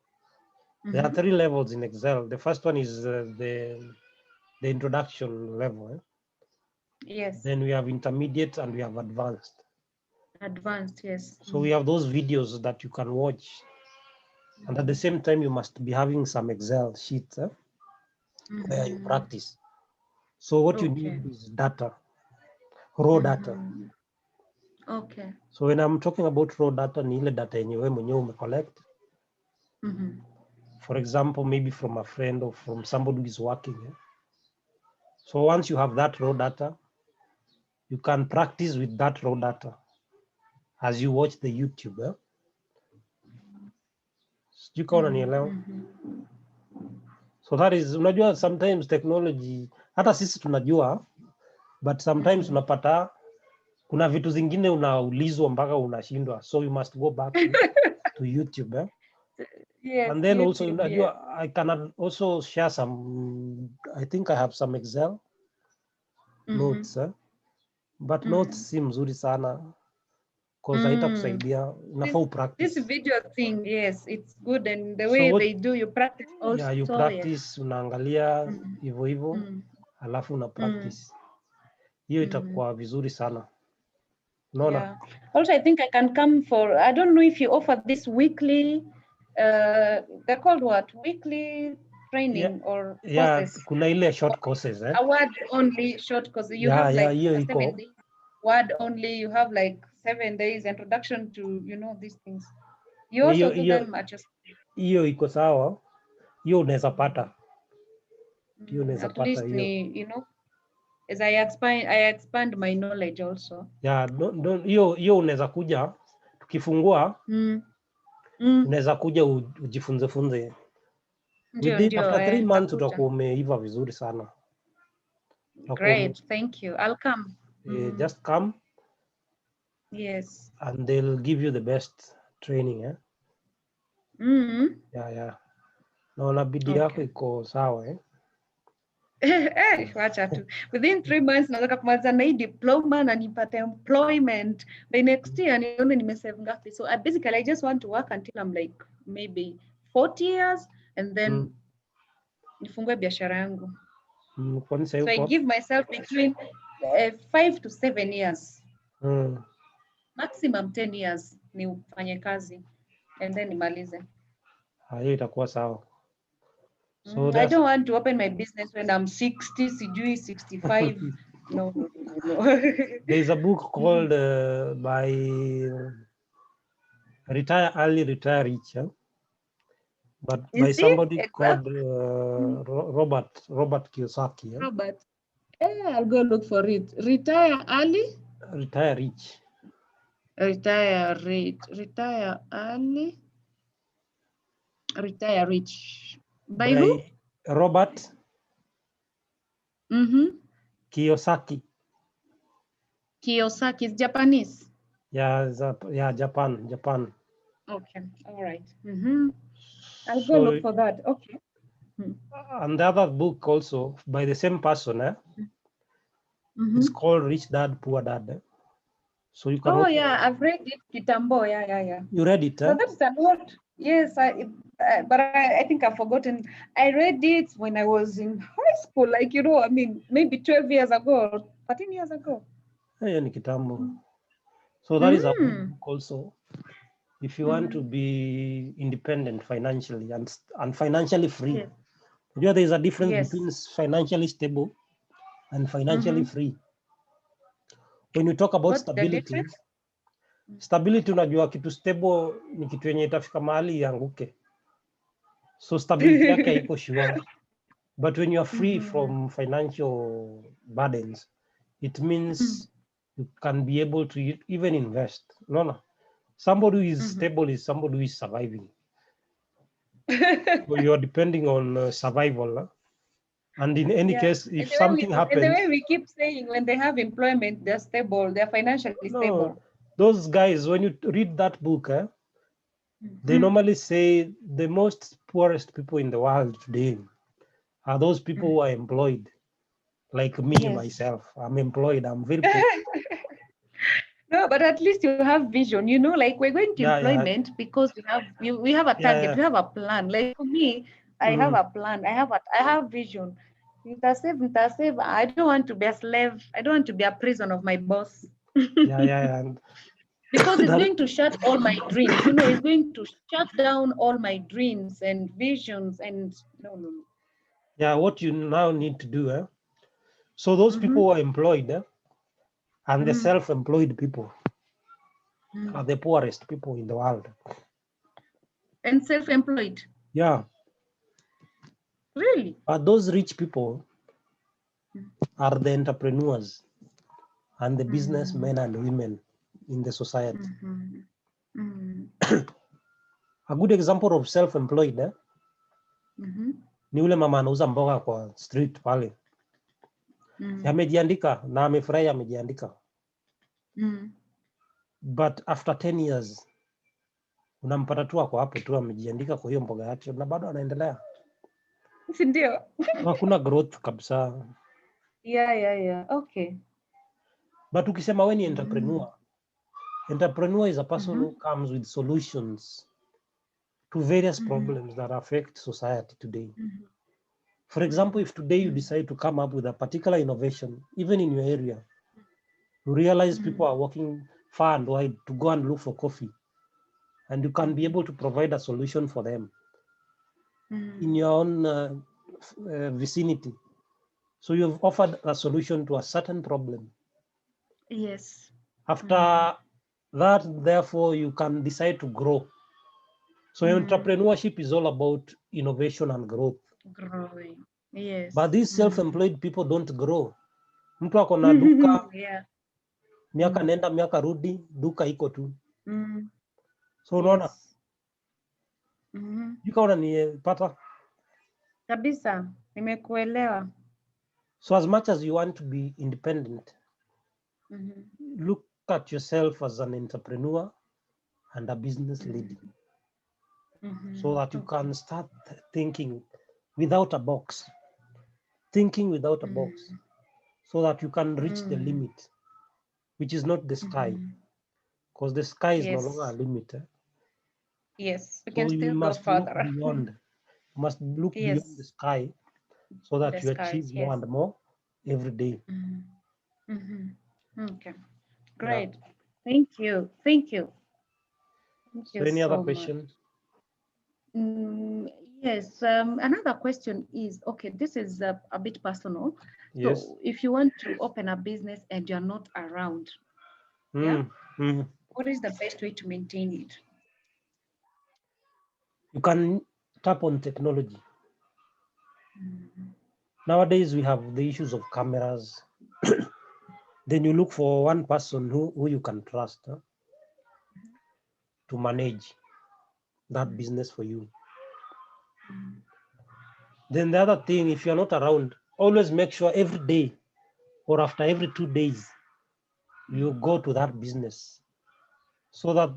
There are 3 levels in Excel. The first one is the introduction level.
Yes.
Then we have intermediate and we have advanced.
Advanced, yes.
So we have those videos that you can watch. And at the same time, you must be having some Excel sheets where you practice. So what you need is data, raw data.
Okay.
So when I'm talking about raw data, ni ile data yenye wewe mwenyewe umecollect. For example, maybe from a friend or from somebody who is working. So once you have that raw data, you can practice with that raw data as you watch the YouTube. So that is, unajua sometimes technology, hata sisi tunajua, but sometimes unapata kuna vitu zingine unaulizwa mpaka unashindwa. So you must go back to YouTube.
Yes,
and then
YouTube,
also, unajua, I can also share some, I think I have some Excel notes. But notes si mzuri sana because haitakusaidia, inafaa practice.
This video thing, yes, it's good, and the way they do, you practice also.
Yeah, you practice, unaangalia hivyo hivyo, alafu una practice. Hiyo itakuwa vizuri sana. Unaona?
Yeah. Also, I think I can come for, I don't know if you offer this weekly, they're called what? Weekly training or courses?
Yeah, kuna ile short courses.
A word only short courses. You have like 7 days. Word only, you have like 7 days introduction to, these things. You also do them at your school.
Hiyo iko sawa. Hiyo unaweza pata.
At least as I expand my knowledge also.
Yeah, hiyo unaweza kuja tukifungua. Unaweza kuja ujifunze funze. After 3 months utakuwa umeiva vizuri sana.
Great, thank you. I'll come.
Just come.
Yes.
And they'll give you the best training. Yeah. Naona bidii yako iko sawa
Wacha tu. Within 3 months nataka kumaliza na hii diploma na nipate employment. By next year nione nimesave ngapi. So basically I just want to work until I'm like maybe 40 years and then nifungue biashara yangu. So I give myself between 5 to 7 years. Maximum 10 years ni ufanye kazi and then nimalize.
Hiyo itakuwa sawa.
So I don't want to open my business when I'm 60, sijui 65. No.
There's a book called by Retire Early, Retire Rich, but by somebody called Robert Kiyosaki.
Robert. I'll go look for it. Retire early?
Retire rich.
Retire rich. Retire early? Retire rich. By who?
Robert Kiyosaki.
Kiyosaki is Japanese?
Yeah, Japan.
Okay, all right. I'll go look for that. Okay.
And the other book also by the same person, it's called Rich Dad, Poor Dad. So you can.
Oh yeah, I've read it. Kitambo, yeah.
You read it?
So that's a lot. Yes, but I think I've forgotten. I read it when I was in high school, like I mean, maybe 12 years ago, 13 years ago.
Yeah, Kitambo. So that is a book also. If you want to be independent financially and financially free, there is a difference between financially stable and financially free. When you talk about stability, unajua kitu stable ni kitu yenye itafika mahali ianguke. So stability yake haiko sure. But when you are free from financial burdens, it means you can be able to even invest. No. Somebody who is stable is somebody who is surviving. So you are depending on survival. And in any case, if something happens...
And the way we keep saying, when they have employment, they're stable, they're financially stable.
Those guys, when you read that book, they normally say the most poorest people in the world today are those people who are employed. Like me, myself, I'm employed, I'm very poor.
No, but at least you have vision, like we're going to employment because we have a target, we have a plan. Like for me, I have a plan, I have vision. Save. I don't want to be a slave. I don't want to be a prison of my boss. Because it's going to shut all my dreams. It's going to shut down all my dreams and visions and no.
Yeah, what you now need to do, so those people who are employed, and the self-employed people are the poorest people in the world.
And self-employed?
Yeah.
Really?
But those rich people are the entrepreneurs and the businessmen and women in the society. A good example of self-employed ni ule mama anauza mboga kwa street pale. Amejiandika na amefurahi amejiandika. But after 10 years unampata tu ako hapo tu amejiandika kwa hiyo mboga yake na bado anaendelea.
Ndio.
Hakuna growth kabisa.
Yeah. Okay.
But ukisema wewe ni entrepreneur is a person who comes with solutions to various problems that affect society today. For example, if today you decide to come up with a particular innovation, even in your area, you realize people are walking far and wide to go and look for coffee, and you can be able to provide a solution for them in your own vicinity. So you've offered a solution to a certain problem.
Yes.
After that, therefore, you can decide to grow. So entrepreneurship is all about innovation and growth.
Growing. Yes.
But these self-employed people don't grow. Mtu ako na duka, miaka nenda miaka rudi, duka iko tu. So unaona? Unaona nipata?
Kabisa, nimekuelewa.
So as much as you want to be independent, look at yourself as an entrepreneur and a business leader, so that you can start thinking without a box, so that you can reach the limit, which is not the sky, because the sky is no longer a limit.
Yes, we
So
can
you
still go
must look
further.
beyond, you must look beyond the sky, so that
The
you
skies,
achieve more and more every day.
Okay, great. Thank you. Thank you. Thank
So
you
any other
so
questions?
Yes, another question is, okay, this is a bit personal.
Yes.
So if you want to open a business and you're not around, what is the best way to maintain it?
You can tap on technology. Nowadays, we have the issues of cameras. Then you look for one person who you can trust to manage that business for you. Then the other thing, if you're not around, always make sure every day or after every 2 days, you go to that business, so that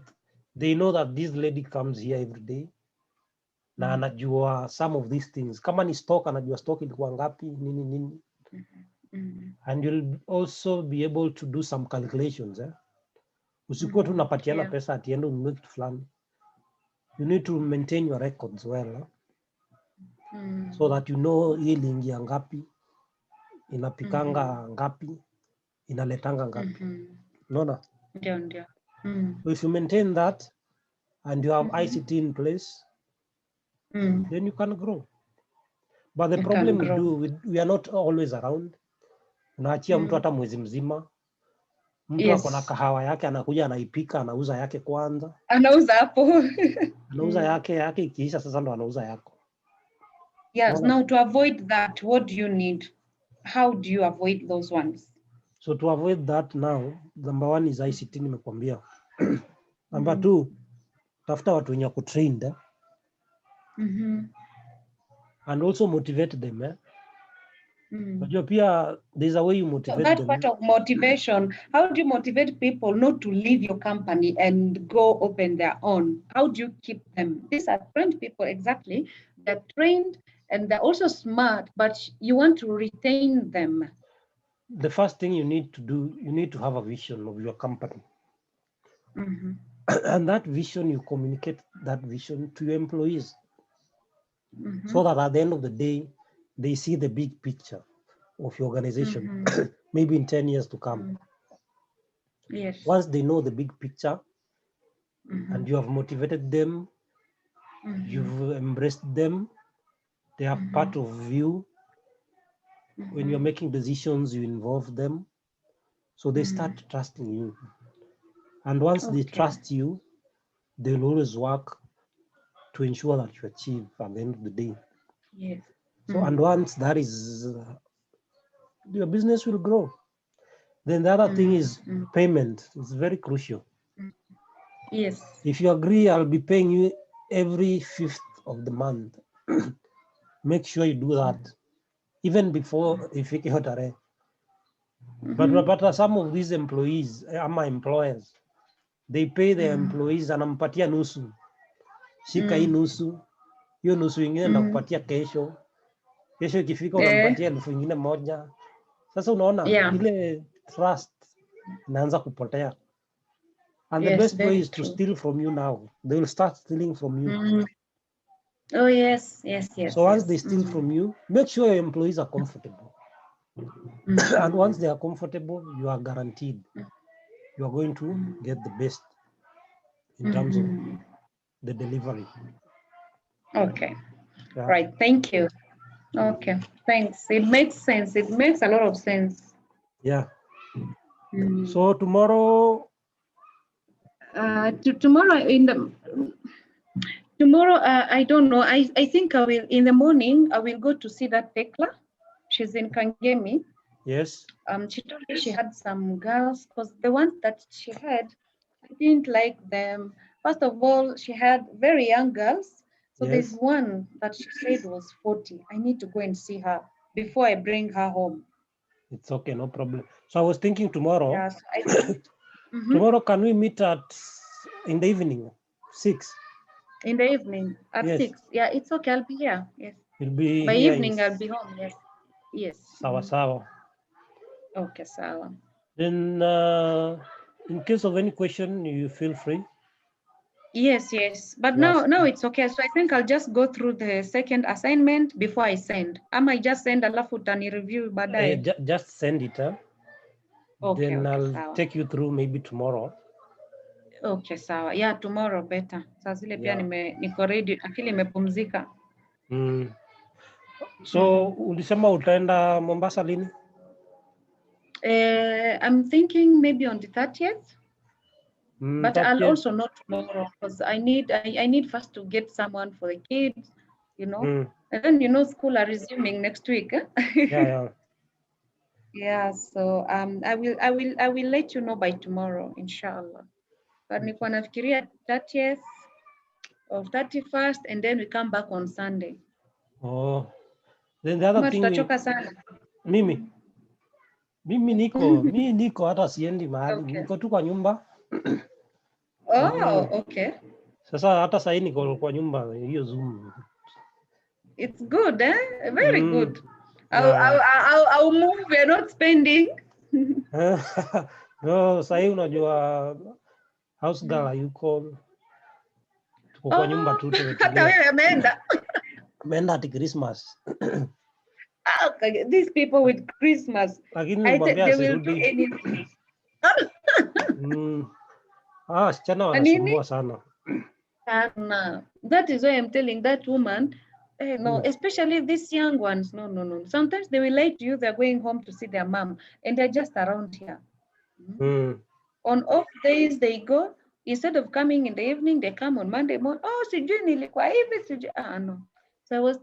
they know that this lady comes here every day na anajua some of these things. Kama ni stock, anajua stock ilikuwa ngapi, nini. And you'll also be able to do some calculations. Usikuwa tu unapatiana pesa at the end ununue kitu fulani. You need to maintain your records well, so that you know hii iliingia ngapi, inapikanga ngapi, inaletanga ngapi. Unaona?
Ndio.
So if you maintain that and you have ICT in place, then you can grow. But the problem we are not always around. Unaachia mtu hata mwezi mzima. Mtu ako na kahawa yake, anakuja anaipika, anauza yake kwanza.
Anauza hapo.
Anauza yake ikiisha, sasa ndo anauza yako.
Yes, now to avoid that, what do you need? How do you avoid those ones?
So to avoid that now, number one is ICT, nimekwambia. Number two, tafuta watu wenye wako trained. And also motivate them. Unajua pia there's a way you motivate them.
So that part of motivation, how do you motivate people not to leave your company and go open their own? How do you keep them? These are trained people, exactly. They're trained and they're also smart, but you want to retain them.
The first thing you need to do, you need to have a vision of your company. And that vision, you communicate that vision to your employees. So that at the end of the day, they see the big picture of your organization, maybe in 10 years to come.
Yes.
Once they know the big picture, and you have motivated them, you've embraced them, they are part of you. When you're making decisions, you involve them. So they start trusting you. And once they trust you, they'll always work to ensure that you achieve at the end of the day.
Yes.
So, and once that is, your business will grow. Then the other thing is payment. It's very crucial.
Yes.
If you agree, I'll be paying you every 5th of the month. Make sure you do that, even before ifike hiyo tarehe. But unapata some of these employees, ama employers, they pay their employees, anampatia nusu. Shika hii nusu, hiyo nusu ingine nakupatia kesho. Kesho ikifika unampatia 1,000 ingine moja. Sasa unaona ile trust inaanza kupotea. And the best way is to steal from you now. They will start stealing from you.
Oh, yes.
So once they steal from you, make sure your employees are comfortable. And once they are comfortable, you are guaranteed you are going to get the best in terms of the delivery.
Okay. Yeah. Right. Thank you. Okay. Thanks. It makes sense. It makes a lot of sense.
Yeah. So tomorrow.
Tomorrow, I don't know. I think I will, in the morning, I will go to see that Tekla. She's in Kangemi.
Yes.
She told me she had some girls, because the ones that she had, I didn't like them. First of all, she had very young girls. So there's one that she said was 40. I need to go and see her before I bring her home.
It's okay, no problem. So I was thinking tomorrow.
Yes,
Tomorrow, can we meet in the evening, 6?
In the evening at 6? Yeah, it's okay. I'll be here. Yes.
You'll be
by
here
evening. I'll be home. Yes. Yes.
Sawa.
Okay, sawa.
Then, in case of any question, you feel free.
Yes. But now it's okay. So I think I'll just go through the second assignment before I send. I might just send alafu utani review baadaye.
Just send it.
Okay,
then I'll
sawa.
take you through maybe tomorrow.
Okay, sawa. Yeah, tomorrow better. Saa zile pia niko ready, akili imepumzika.
So ulisema utaenda Mombasa lini?
I'm thinking maybe on the 30th. But 30th. I'll also know tomorrow because I need first to get someone for the kids, and then school are resuming next week.
Yeah.
Yeah, so I will let you know by tomorrow, inshallah. But nilikuwa nafikiria 30th or 31st, and then we come back on Sunday.
Oh, then the other thing.
Tutachoka sana.
Mimi niko hata siendi mahali. Okay. Niko tu kwa nyumba.
Okay.
Sasa hata sasa niko kwa nyumba hiyo Zoom.
It's good, eh? Very good. I'll move. We're not spending.
No, sasa unajua house girl hayuko. Tuko kwa nyumba tu tumetulia.
Hata wewe ameenda.
Ameenda ati Christmas.
These people with Christmas.
Lakini
they will do anything.
Sichana wanasumbua sana.
That is why I'm telling that woman, no, especially these young ones, no. Sometimes they will lie to you, they're going home to see their mom, and they're just around here. On off days, they go, instead of coming in the evening, they come on Monday morning. Oh, sijui nilikuwa hivi, sijui. No. So I was